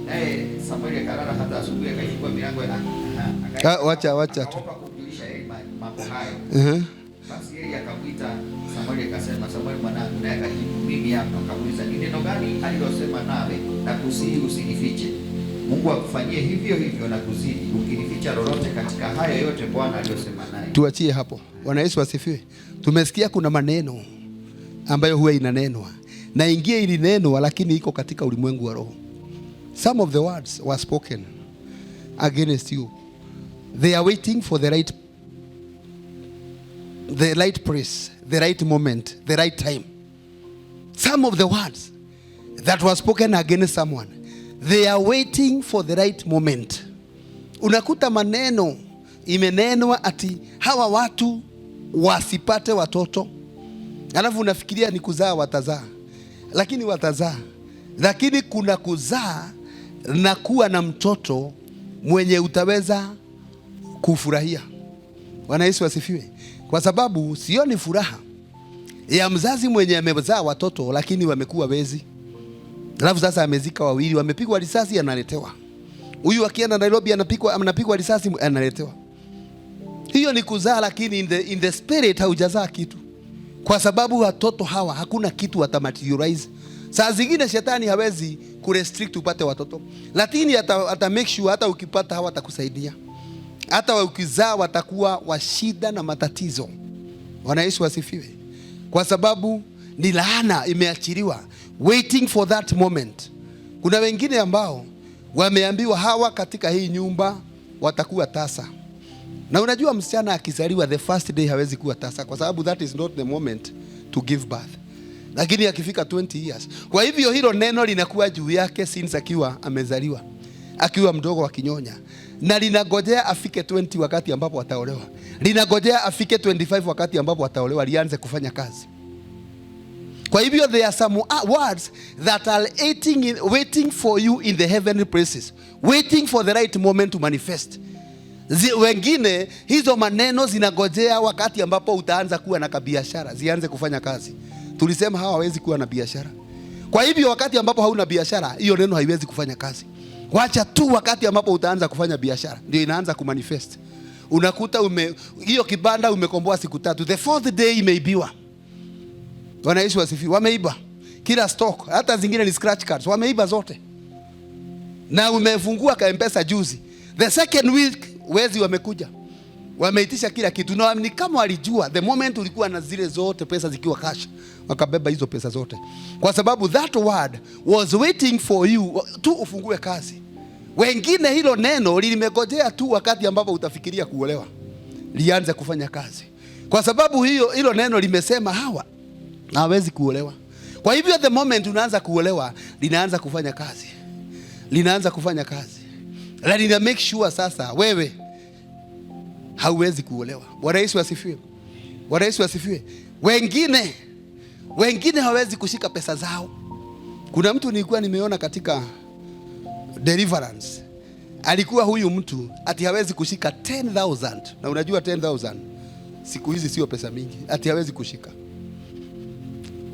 Naye Samueli akalala hata asubuhi, akachukua milango na wacha tu kumjulisha Eli mambo hayo. Basi Eli akamwita Samueli akasema, Samueli mwanangu. Naye akajibu, mimi hapa. Akamuuliza, ni neno gani alilosema nawe na kusihi usinifiche? Mungu akufanyie hivyo hivyo na kuzidi, ukinificha lolote katika hayo yote Bwana aliyosema naye. Tuachie hapo. Bwana Yesu asifiwe. Tumesikia kuna maneno ambayo huwa inanenwa, na ingie ili neno, lakini iko katika ulimwengu wa roho. Some of the words were spoken against you. They are waiting for the right place, the right moment, the right time. some of the words that were spoken against someone, they are waiting for the right moment. Unakuta maneno imenenwa ati hawa watu wasipate watoto, alafu unafikiria ni kuzaa watazaa, lakini watazaa. Lakini kuna kuzaa na kuwa na mtoto mwenye utaweza kufurahia. Bwana Yesu asifiwe. Kwa sababu sioni furaha ya mzazi mwenye amezaa watoto lakini wamekuwa wezi. Alafu sasa amezika wawili, wamepigwa risasi, analetewa. Huyu akienda Nairobi anapigwa risasi, analetewa. Hiyo ni kuzaa, lakini in the spirit haujazaa kitu. Kwa sababu watoto hawa hakuna kitu watamaterialize. Saa zingine shetani hawezi kurestrict upate watoto, lakini ata make sure hata ukipata hawa atakusaidia. Hata ukizaa watakuwa wa shida na matatizo. Bwana Yesu asifiwe. Kwa sababu ni laana imeachiliwa, waiting for that moment. Kuna wengine ambao wameambiwa hawa katika hii nyumba watakuwa tasa. Na unajua msichana akizaliwa the first day hawezi kuwa tasa, kwa sababu that is not the moment to give birth. Lakini akifika 20 years, kwa hivyo hilo neno linakuwa juu yake since akiwa amezaliwa, akiwa mdogo akinyonya, na linagojea afike 20 wakati ambapo ataolewa, linagojea afike 25 wakati ambapo ataolewa lianze kufanya kazi. Kwa hivyo there are some words that are waiting for you in the heavenly places, waiting for the right moment to manifest. Wengine hizo maneno zinagojea wakati ambapo utaanza kuwa na kabiashara, zianze kufanya kazi. Tulisema hawa hawezi kuwa na biashara. Kwa hivyo wakati ambapo hauna biashara, hiyo neno haiwezi kufanya kazi. Wacha tu wakati ambapo utaanza kufanya biashara ndio inaanza kumanifest. Unakuta hiyo kibanda umekomboa siku 3, the 4th day imeibiwa. Bwana Yesu asifiwe. Wameiba kila stock, hata zingine ni scratch cards, wameiba zote. Na umefungua ka M-Pesa juzi, the second week wezi wamekuja, wameitisha kila kitu. Na ni kama walijua the moment ulikuwa na zile zote pesa zikiwa cash, wakabeba hizo pesa zote. Kwa sababu that word was waiting for you tu ufungue kazi. Wengine hilo neno limegojea tu wakati ambapo utafikiria kuolewa lianze kufanya kazi. Kwa sababu hilo neno limesema hawa hawezi kuolewa. Kwa hivyo the moment unaanza kuolewa linaanza kufanya kazi. Linaanza kufanya kazi. Na lina make sure sasa wewe hauwezi kuolewa. Bwana Yesu asifiwe. Bwana Yesu asifiwe. Wengine hawezi kushika pesa zao. Kuna mtu nilikuwa nimeona katika Deliverance. Alikuwa huyu mtu ati hawezi kushika 10,000. Na unajua 10,000 siku hizi sio pesa mingi. Ati hawezi kushika.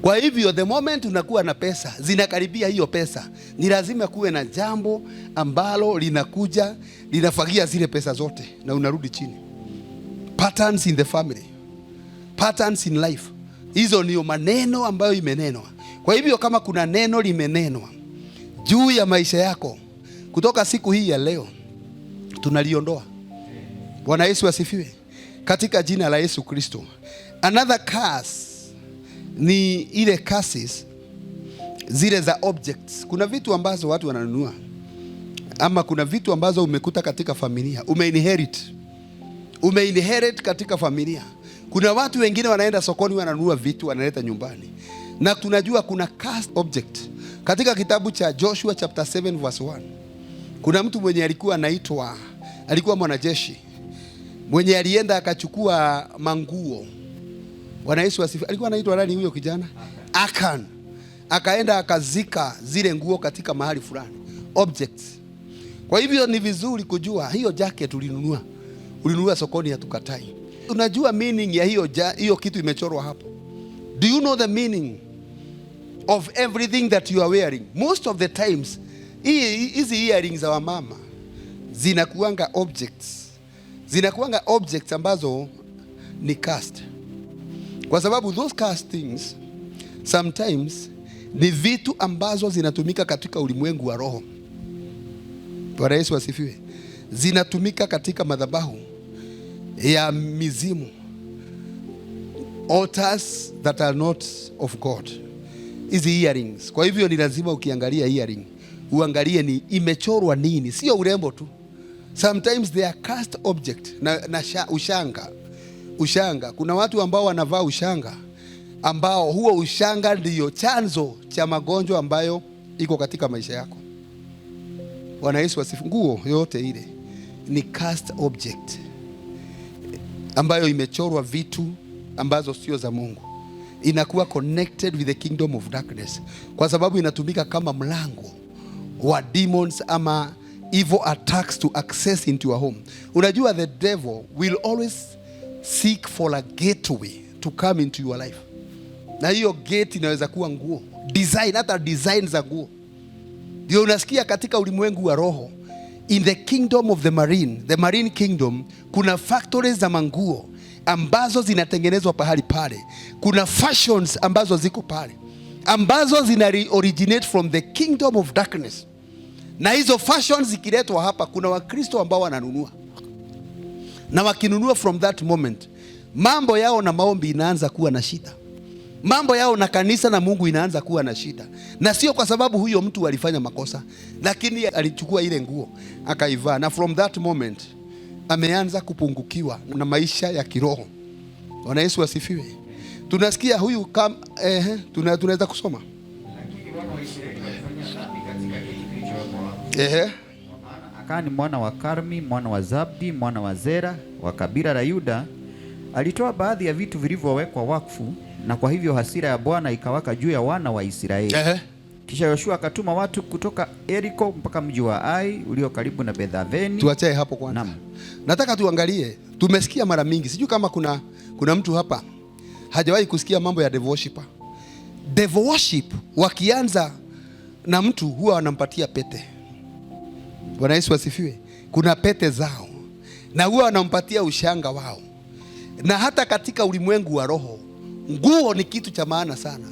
Kwa hivyo the moment unakuwa na pesa, zinakaribia hiyo pesa, ni lazima kuwe na jambo ambalo linakuja linafagia zile pesa zote na unarudi chini. Patterns in the family, patterns in life. Hizo ndio maneno ambayo imenenwa. Kwa hivyo kama kuna neno limenenwa juu ya maisha yako kutoka siku hii ya leo, tunaliondoa. Bwana Yesu asifiwe. Katika jina la Yesu Kristo. Another curse ni ile curses zile za objects. Kuna vitu ambazo watu wananunua, ama kuna vitu ambazo umekuta katika familia, umeinherit katika familia. Kuna watu wengine wanaenda sokoni wananunua vitu wanaleta nyumbani. Na tunajua kuna cursed object. Katika kitabu cha Joshua chapter 7 verse 1. Kuna mtu mwenye alikuwa mwanajeshi, mwenye alienda akachukua manguo. Bwana Yesu asifiwe. Alikuwa anaitwa nani huyo kijana? Akan. Akaenda akazika zile nguo katika mahali fulani. Objects. Kwa hivyo ni vizuri kujua hiyo jacket ulinunua sokoni, hatukatai. Unajua meaning ya hiyo kitu imechorwa hapo. Do you know the meaning of everything that you are wearing? Most of the times hizi earrings za mama zinakuanga objects ambazo ni cast. Kwa sababu those cast things sometimes ni vitu ambazo zinatumika katika ulimwengu wa roho. Bwana Yesu asifiwe. Zinatumika katika madhabahu ya mizimu, altars that are not of God. Hizi earrings. Kwa hivyo ni lazima ukiangalia earring uangalie ni imechorwa nini, sio urembo tu. Sometimes they are cast object na ushanga. Kuna watu ambao wanavaa ushanga ambao huo ushanga ndiyo chanzo cha magonjwa ambayo iko katika maisha yako. Bwana Yesu asifiwe. Nguo yote ile ni cast object ambayo imechorwa vitu ambazo sio za Mungu. Inakuwa connected with the kingdom of darkness kwa sababu inatumika kama mlango wa demons ama evil attacks to access into your home. Unajua the devil will always seek for a gateway to come into your life. Na hiyo gate inaweza kuwa nguo, design, hata design za nguo. Ndio unasikia katika ulimwengu wa roho, in the kingdom of the marine kingdom, kuna factories za manguo ambazo zinatengenezwa pahali pale. Kuna fashions ambazo ziko pale, ambazo zina originate from the kingdom of darkness. Na hizo fashions zikiletwa hapa, kuna Wakristo ambao wananunua. Na wakinunua, from that moment, mambo yao na maombi inaanza kuwa na shida. Mambo yao na kanisa na Mungu inaanza kuwa na shida. Na sio kwa sababu huyo mtu alifanya makosa, lakini alichukua ile nguo akaivaa, na from that moment ameanza kupungukiwa na maisha ya kiroho. Bwana Yesu asifiwe. Tunasikia huyu tunaweza kusoma. Lakini wana wa Israeli walifanya dhambi katika kitu kilichopo. Akani mwana wa Karmi, mwana wa Zabdi, mwana wa Zera wa kabila la Yuda alitoa baadhi ya vitu vilivyowekwa wakfu, na kwa hivyo hasira ya Bwana ikawaka juu ya wana wa Israeli. Kisha Yoshua akatuma watu kutoka Yeriko mpaka mji wa Ai ulio karibu na Bethaveni. Tuachae hapo kwanza. Nataka tuangalie, tumesikia mara mingi, sijui kama kuna mtu hapa hajawahi kusikia mambo ya devil worship. Devil worship wakianza na mtu huwa wanampatia pete. Bwana Yesu asifiwe. Kuna pete zao na huwa wanampatia ushanga wao. Na hata katika ulimwengu wa roho, nguo ni kitu cha maana sana.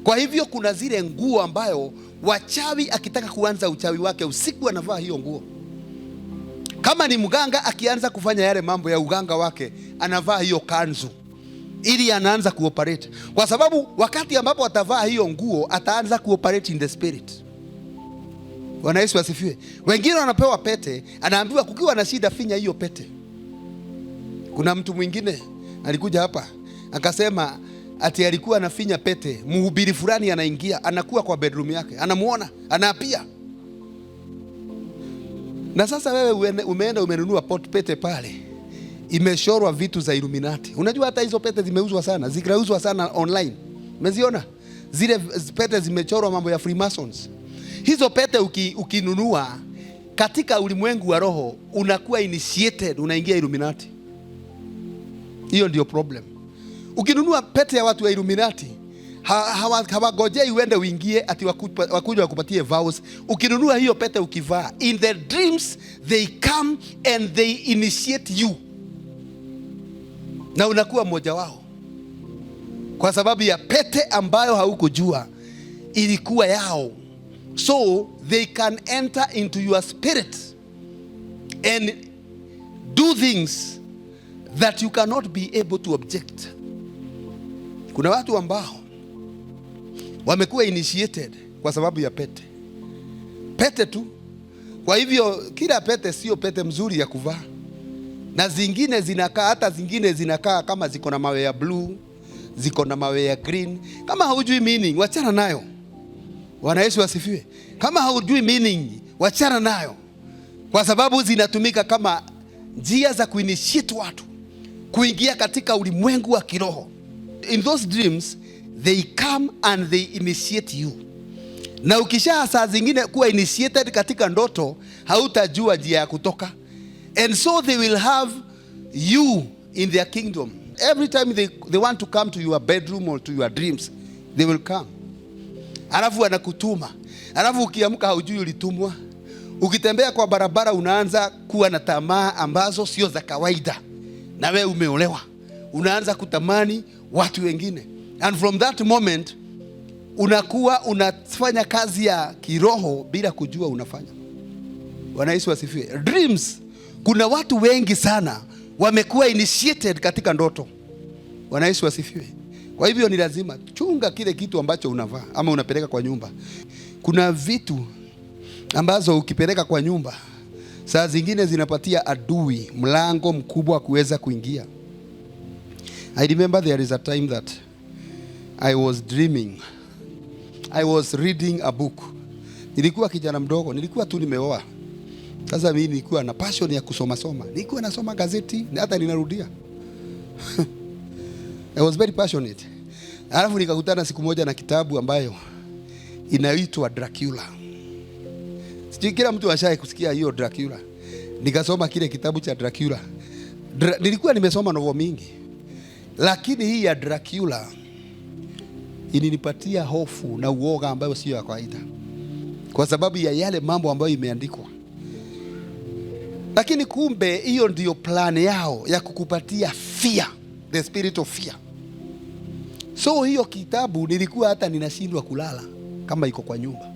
Kwa hivyo kuna zile nguo ambayo wachawi akitaka kuanza uchawi wake usiku anavaa hiyo nguo. Kama ni mganga akianza kufanya yale mambo ya uganga wake, anavaa hiyo kanzu ili anaanza kuoperate. Kwa sababu wakati ambapo atavaa hiyo nguo, ataanza kuoperate in the spirit. Bwana Yesu asifiwe. Wengine wanapewa pete, anaambiwa kukiwa na shida finya hiyo pete. Kuna mtu mwingine alikuja hapa akasema ati alikuwa anafinya pete, mhubiri fulani anaingia, anakuwa kwa bedroom yake, anamuona, anaapia. Na sasa wewe umeenda umenunua pete pale, imeshorwa vitu za Illuminati. Unajua hata hizo pete zimeuzwa sana, zikauzwa sana online. Umeziona? Zile pete zimechorwa mambo ya Freemasons. Hizo pete ukinunua katika ulimwengu wa roho, unakuwa initiated, unaingia Illuminati. Hiyo ndio problem. Ukinunua pete ya watu wa Illuminati, hawagojei uende uingie ati wakuja wakupatie vows. Ukinunua hiyo pete ukivaa, in the dreams they come and they initiate you. Na unakuwa mmoja wao. Kwa sababu ya pete ambayo haukujua ilikuwa yao. So they can enter into your spirit and do things that you cannot be able to object. Kuna watu ambao wamekuwa initiated kwa sababu ya pete. Pete tu. Kwa hivyo kila pete sio pete mzuri ya kuvaa. Na zingine zinakaa, hata zingine zinakaa kama ziko na mawe ya blue, ziko na mawe ya green. Kama haujui meaning, wachana nayo. Bwana Yesu asifiwe. Kama haujui meaning, wachana nayo. Kwa sababu zinatumika kama njia za kuinitiate watu kuingia katika ulimwengu wa kiroho. In those dreams, they come and they initiate you. Na ukisha saa zingine kuwa initiated katika ndoto, hautajua njia ya kutoka. And so they will have you in their kingdom. Every time they want to come to your bedroom or to your dreams, they will come. Alafu anakutuma. Alafu ukiamka haujui ulitumwa. Ukitembea kwa barabara unaanza kuwa na tamaa ambazo sio za kawaida. Na wewe umeolewa. Unaanza kutamani watu wengine. And from that moment unakuwa unafanya kazi ya kiroho bila kujua unafanya. Bwana Yesu asifiwe. Dreams, kuna watu wengi sana wamekuwa initiated katika ndoto. Bwana Yesu asifiwe. Kwa hivyo ni lazima chunga kile kitu ambacho unavaa ama unapeleka kwa nyumba. Kuna vitu ambazo ukipeleka kwa nyumba, saa zingine zinapatia adui mlango mkubwa kuweza kuingia. I remember there is a time that I was dreaming. I was reading a book. Nilikuwa kijana mdogo, nilikuwa tu nimeoa. Sasa mimi nilikuwa na passion ya kusoma. Nilikuwa nasoma gazeti na hata ninarudia. I was very passionate. Alafu nikakutana siku moja na kitabu ambayo inaitwa Dracula. Sijui kila mtu ashaye kusikia hiyo Dracula. Nikasoma kile kitabu cha Dracula. Nilikuwa nimesoma novel mingi, lakini hii ya Dracula ilinipatia hofu na uoga ambayo sio ya kawaida, kwa sababu ya yale mambo ambayo imeandikwa. Lakini kumbe hiyo ndio plan yao ya kukupatia fear, the spirit of fear. So hiyo kitabu nilikuwa hata ninashindwa kulala kama iko kwa nyumba,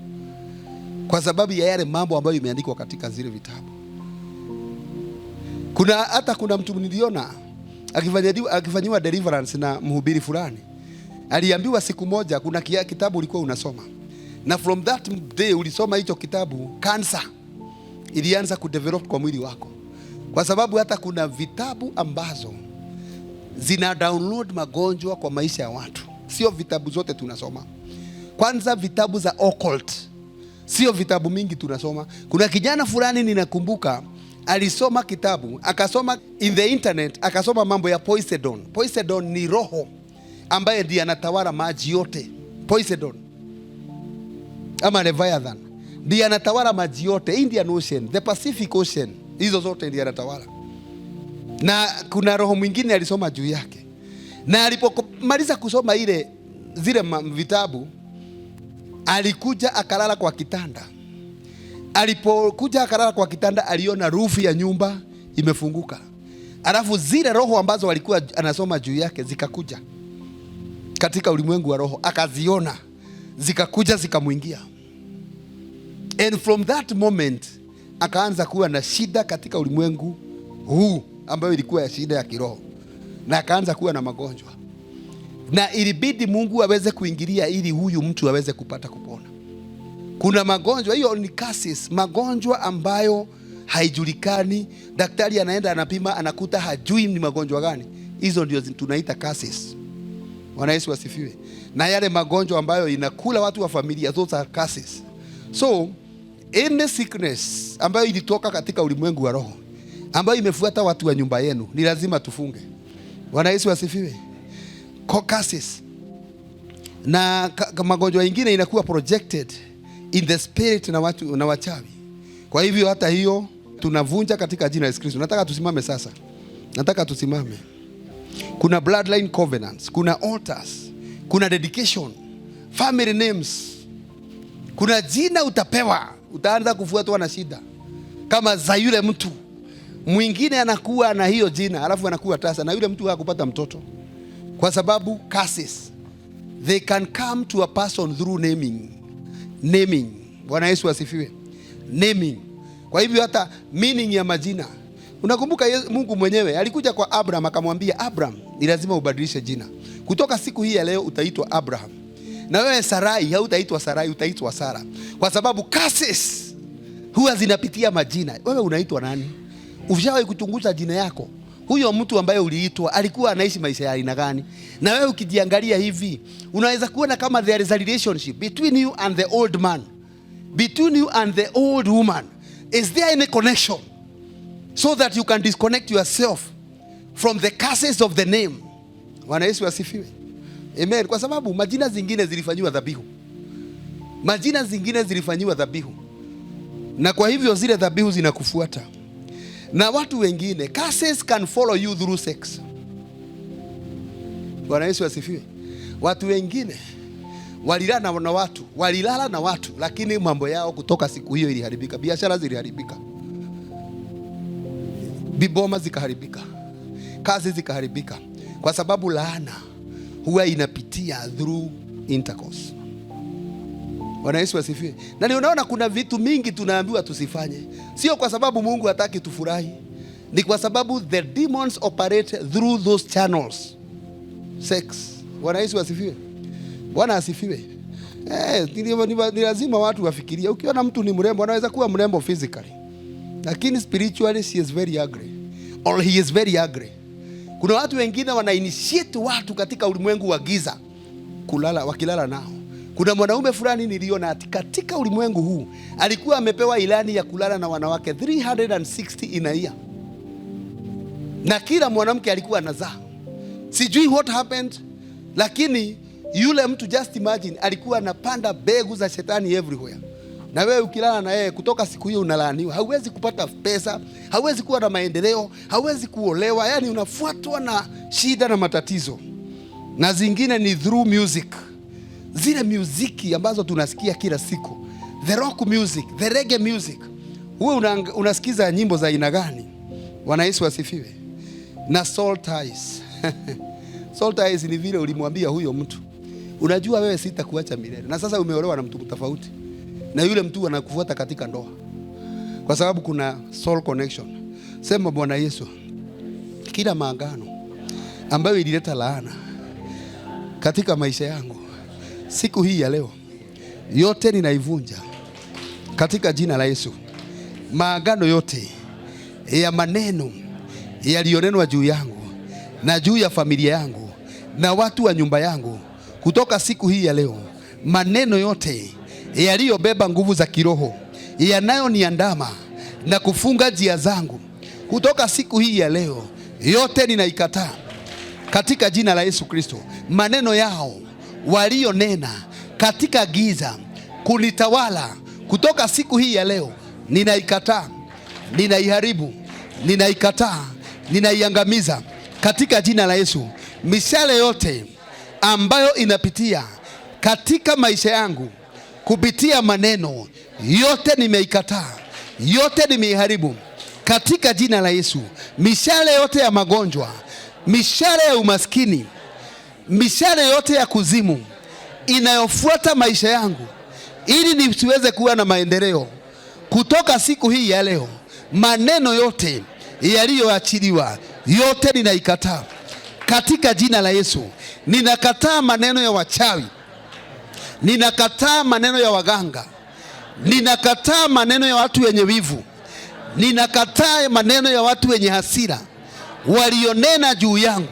kwa sababu ya yale mambo ambayo imeandikwa katika zile vitabu. Kuna mtu niliona akifanyiwa deliverance na mhubiri fulani. Aliambiwa siku moja kuna kitabu ulikuwa unasoma, na from that day ulisoma hicho kitabu, cancer ilianza kudevelop kwa mwili wako. Kwa sababu hata kuna vitabu ambazo zina download magonjwa kwa maisha ya watu. Sio vitabu zote tunasoma. Kwanza vitabu za occult, sio vitabu mingi tunasoma. Kuna kijana fulani ninakumbuka alisoma kitabu, akasoma in the internet, akasoma mambo ya Poseidon. Poseidon ni roho ambaye ndiye anatawala maji yote. Poseidon ama Leviathan ndiye anatawala maji yote, Indian Ocean, the Pacific Ocean, hizo zote ndiye anatawala. Na kuna roho mwingine alisoma juu yake. Na alipomaliza kusoma zile vitabu, alikuja akalala kwa kitanda. Alipokuja akalala kwa kitanda, aliona roof ya nyumba imefunguka. Alafu zile roho ambazo alikuwa anasoma juu yake zikakuja katika ulimwengu wa roho, akaziona zikakuja zikamuingia. And from that moment akaanza kuwa na shida katika ulimwengu huu ambayo ilikuwa ya shida ya kiroho, na akaanza kuwa na magonjwa, na ilibidi Mungu aweze kuingilia ili huyu mtu aweze kupata kupona. Kuna magonjwa, hiyo ni curses, magonjwa ambayo haijulikani. Daktari anaenda anapima, anakuta hajui ni magonjwa gani. Hizo ndio tunaita curses. Bwana Yesu asifiwe. Na yale magonjwa ambayo inakula watu wa familia, those are curses. So any sickness ambayo ilitoka katika ulimwengu wa roho, ambayo imefuata watu wa nyumba yenu, ni lazima tufunge. Bwana Yesu asifiwe. Curses. Na magonjwa mengine inakuwa projected in the spirit na watu na wachawi. Kwa hivyo hata hiyo tunavunja katika jina la Yesu Kristo. Nataka tusimame sasa. Kuna bloodline covenants, kuna altars, kuna dedication, family names. Kuna jina utapewa, utaanza kufuatwa na shida. Kama za yule mtu mwingine anakuwa na hiyo jina, alafu anakuwa tasa, na yule mtu hakupata mtoto. Kwa sababu curses, they can come to a person through naming. Bwana Yesu asifiwe. Naming. Kwa hivyo hata meaning ya majina. Unakumbuka Mungu mwenyewe alikuja kwa Abraham akamwambia, Abraham, ni lazima ubadilishe jina. Kutoka siku hii ya leo utaitwa Abraham. Na wewe Sarai, hautaitwa Sarai, utaitwa Sara. Kwa sababu curses huwa zinapitia majina. Wewe unaitwa nani? Ushawahi kuchunguza jina yako? Huyo mtu ambaye uliitwa alikuwa anaishi maisha ya aina gani? Na wewe ukijiangalia hivi, unaweza kuona kama there is a relationship between you and the old man, between you and the old woman. Is there any connection? So that you can disconnect yourself from the curses of the name. Bwana Yesu asifiwe. Amen. Kwa sababu majina zingine zilifanywa dhabihu. Na kwa hivyo zile dhabihu zinakufuata. Na watu wengine, curses can follow you through sex. Bwana Yesu asifiwe. Watu wengine walilala na watu, lakini mambo yao kutoka siku hiyo iliharibika. Biashara ziliharibika. Biboma zikaharibika. Kazi zikaharibika. Kwa sababu laana huwa inapitia through intercourse. Bwana Yesu asifiwe. Na unaona kuna vitu mingi tunaambiwa tusifanye. Sio kwa sababu Mungu hataki tufurahi. Ni kwa sababu the demons operate through those channels. Sex. Bwana Yesu asifiwe. Bwana asifiwe. Ni lazima watu wafikirie. Ukiona mtu ni mrembo, anaweza kuwa mrembo physically, lakini spiritually she is very ugly, or he is very ugly. Kuna watu wengine wana initiate watu katika ulimwengu wa giza wakilala nao. Kuna mwanaume fulani niliona ati katika ulimwengu huu alikuwa amepewa ilani ya kulala na wanawake 360 in a year, na kila mwanamke alikuwa anazaa. Sijui what happened, lakini yule mtu, just imagine, alikuwa anapanda mbegu za shetani everywhere. Na wewe ukilala na yeye, kutoka siku hiyo unalaaniwa. Hauwezi kupata pesa, hauwezi kuwa na maendeleo, hauwezi kuolewa. Yani unafuatwa na shida na matatizo. Na zingine ni through music. Zile muziki ambazo tunasikia kila siku, the rock music, the reggae music. Wewe unasikiza nyimbo za aina gani? Bwana Yesu asifiwe. Na soul ties. Soul ties ni vile ulimwambia huyo mtu, unajua wewe sitakuacha milele, na sasa umeolewa na mtu tofauti, na yule mtu anakufuata katika ndoa, kwa sababu kuna soul connection. Sema Bwana Yesu, kila maagano ambayo ilileta laana katika maisha yangu, siku hii ya leo yote ninaivunja katika jina la Yesu. Maagano yote ya maneno yaliyonenwa juu yangu na juu ya familia yangu na watu wa nyumba yangu, kutoka siku hii ya leo, maneno yote yaliyobeba nguvu za kiroho yanayoniandama na kufunga njia zangu, kutoka siku hii ya leo, yote ninaikataa katika jina la Yesu Kristo. Maneno yao walionena katika giza kunitawala, kutoka siku hii ya leo, ninaikataa, ninaiharibu, ninaikataa, ninaiangamiza katika jina la Yesu. Mishale yote ambayo inapitia katika maisha yangu kupitia maneno, yote nimeikataa, yote nimeiharibu katika jina la Yesu. Mishale yote ya magonjwa, mishale ya umaskini, mishale yote ya kuzimu inayofuata maisha yangu ili nisiweze kuwa na maendeleo, kutoka siku hii ya leo, maneno yote yaliyoachiliwa, yote ninaikataa katika jina la Yesu. Ninakataa maneno ya wachawi, ninakataa maneno ya waganga, ninakataa maneno ya watu wenye wivu, ninakataa maneno ya watu wenye hasira walionena juu yangu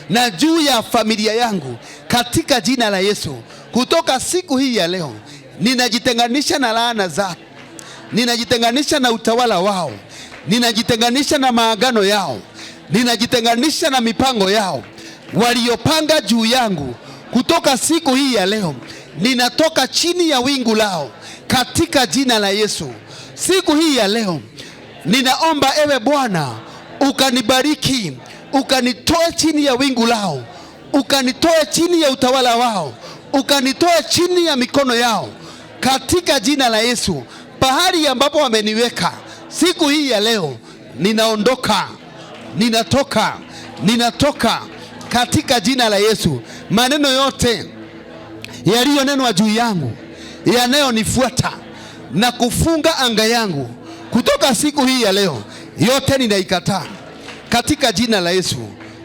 na juu ya familia yangu katika jina la Yesu. Kutoka siku hii ya leo, ninajitenganisha na laana zao, ninajitenganisha na utawala wao, ninajitenganisha na maagano yao, ninajitenganisha na mipango yao waliopanga juu yangu. Kutoka siku hii ya leo, ninatoka chini ya wingu lao katika jina la Yesu. Siku hii ya leo, ninaomba ewe Bwana ukanibariki, ukanitoe chini ya wingu lao, ukanitoe chini ya utawala wao, ukanitoe chini ya mikono yao katika jina la Yesu. Pahali ambapo wameniweka, siku hii ya leo, ninaondoka, ninatoka katika jina la Yesu. Maneno yote yaliyonenwa juu yangu yanayonifuata na kufunga anga yangu, kutoka siku hii ya leo, yote ninaikataa katika jina la Yesu.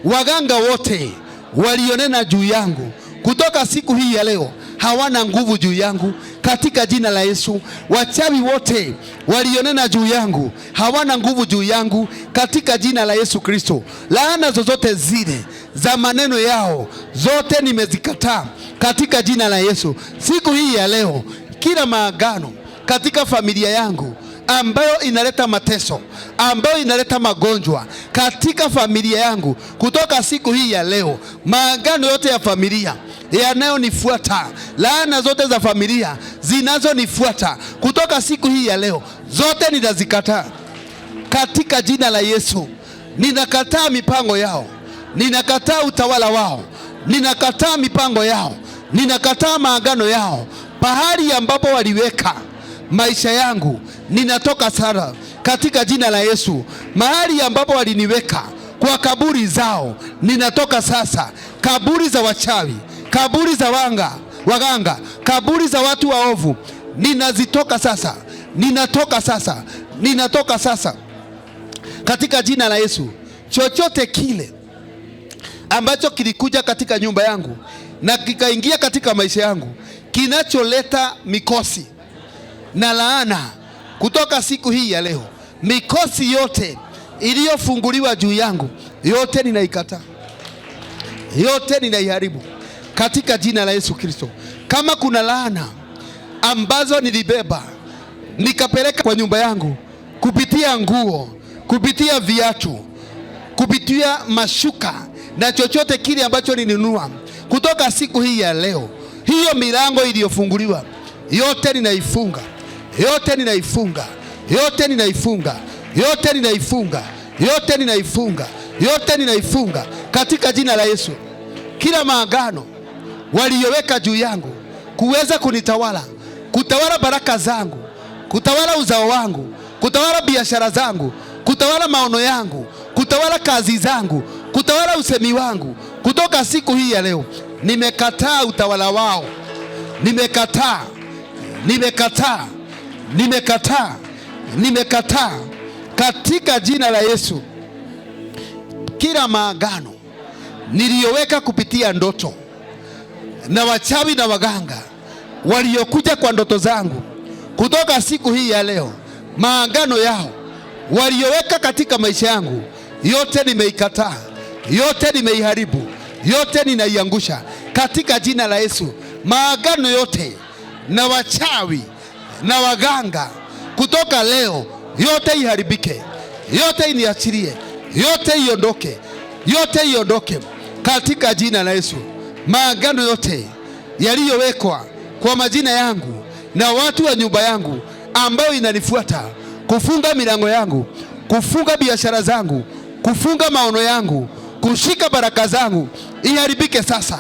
Waganga wote walionena juu yangu, kutoka siku hii ya leo, hawana nguvu juu yangu katika jina la Yesu. Wachawi wote walionena juu yangu, hawana nguvu juu yangu katika jina la Yesu Kristo. Laana zozote zile za maneno yao, zote nimezikataa katika jina la Yesu. Siku hii ya leo, kila maagano katika familia yangu ambayo inaleta mateso, ambayo inaleta magonjwa katika familia yangu, kutoka siku hii ya leo, maagano yote ya familia yanayonifuata, laana zote za familia zinazonifuata, kutoka siku hii ya leo, zote ninazikataa katika jina la Yesu. Ninakataa mipango yao, ninakataa utawala wao, ninakataa mipango yao, ninakataa maagano yao. Pahali ambapo waliweka maisha yangu, ninatoka sana katika jina la Yesu. Mahali ambapo waliniweka kwa kaburi zao, ninatoka sasa. Kaburi za wachawi, kaburi za waganga, kaburi za watu waovu, ninazitoka sasa, ninatoka sasa katika jina la Yesu. Chochote kile ambacho kilikuja katika nyumba yangu na kikaingia katika maisha yangu, kinacholeta mikosi na laana, kutoka siku hii ya leo, mikosi yote iliyofunguliwa juu yangu, yote ninaikataa, yote ninaiharibu katika jina la Yesu Kristo. Kama kuna laana ambazo nilibeba nikapeleka kwa nyumba yangu kupitia nguo, kupitia viatu, kupitia mashuka na chochote kile ambacho nilinunua, kutoka siku hii ya leo, hiyo milango iliyofunguliwa yote ninaifunga, yote ninaifunga, yote ninaifunga, yote ninaifunga, yote ninaifunga, yote ninaifunga katika jina la Yesu. Kila maagano waliyoweka juu yangu kuweza kunitawala, kutawala baraka zangu, kutawala uzao wangu, kutawala biashara zangu, kutawala maono yangu, kutawala kazi zangu, kutawala usemi wangu, kutoka siku hii ya leo nimekataa utawala wao. Nimekataa, nimekataa, nimekataa, nimekataa katika jina la Yesu. Kila maagano niliyoweka kupitia ndoto na wachawi na waganga waliokuja kwa ndoto zangu, kutoka siku hii ya leo, maagano yao walioweka katika maisha yangu, yote nimeikataa, yote nimeiharibu, yote ninaiangusha katika jina la Yesu. Maagano yote na wachawi na waganga kutoka leo, yote iharibike, yote iniachilie, yote iondoke, yote iondoke katika jina la Yesu. Maagano yote yaliyowekwa kwa majina yangu na watu wa nyumba yangu ambayo inanifuata, kufunga milango yangu, kufunga biashara zangu, kufunga maono yangu, kushika baraka zangu, iharibike sasa,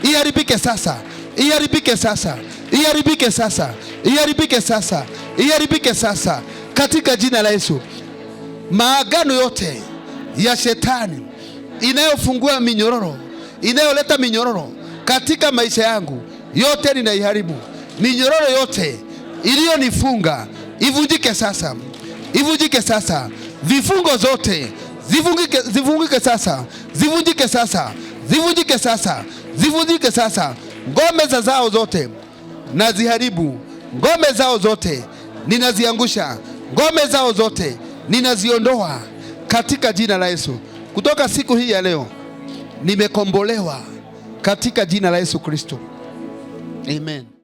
iharibike sasa, iharibike sasa, iharibike sasa, iharibike sasa, iharibike sasa katika jina la Yesu. Maagano yote ya shetani inayofungua minyororo, inayoleta minyororo katika maisha yangu, yote ninaiharibu. Minyororo yote iliyonifunga ivunjike sasa, ivunjike sasa. Vifungo zote zivunjike, zivunjike sasa, zivunjike sasa, zivunjike sasa, zivunjike sasa. Ngome za zao zote naziharibu, ngome zao zote ninaziangusha, ngome zao zote ninaziondoa katika jina la Yesu. Kutoka siku hii ya leo nimekombolewa katika jina la Yesu Kristo. Amen.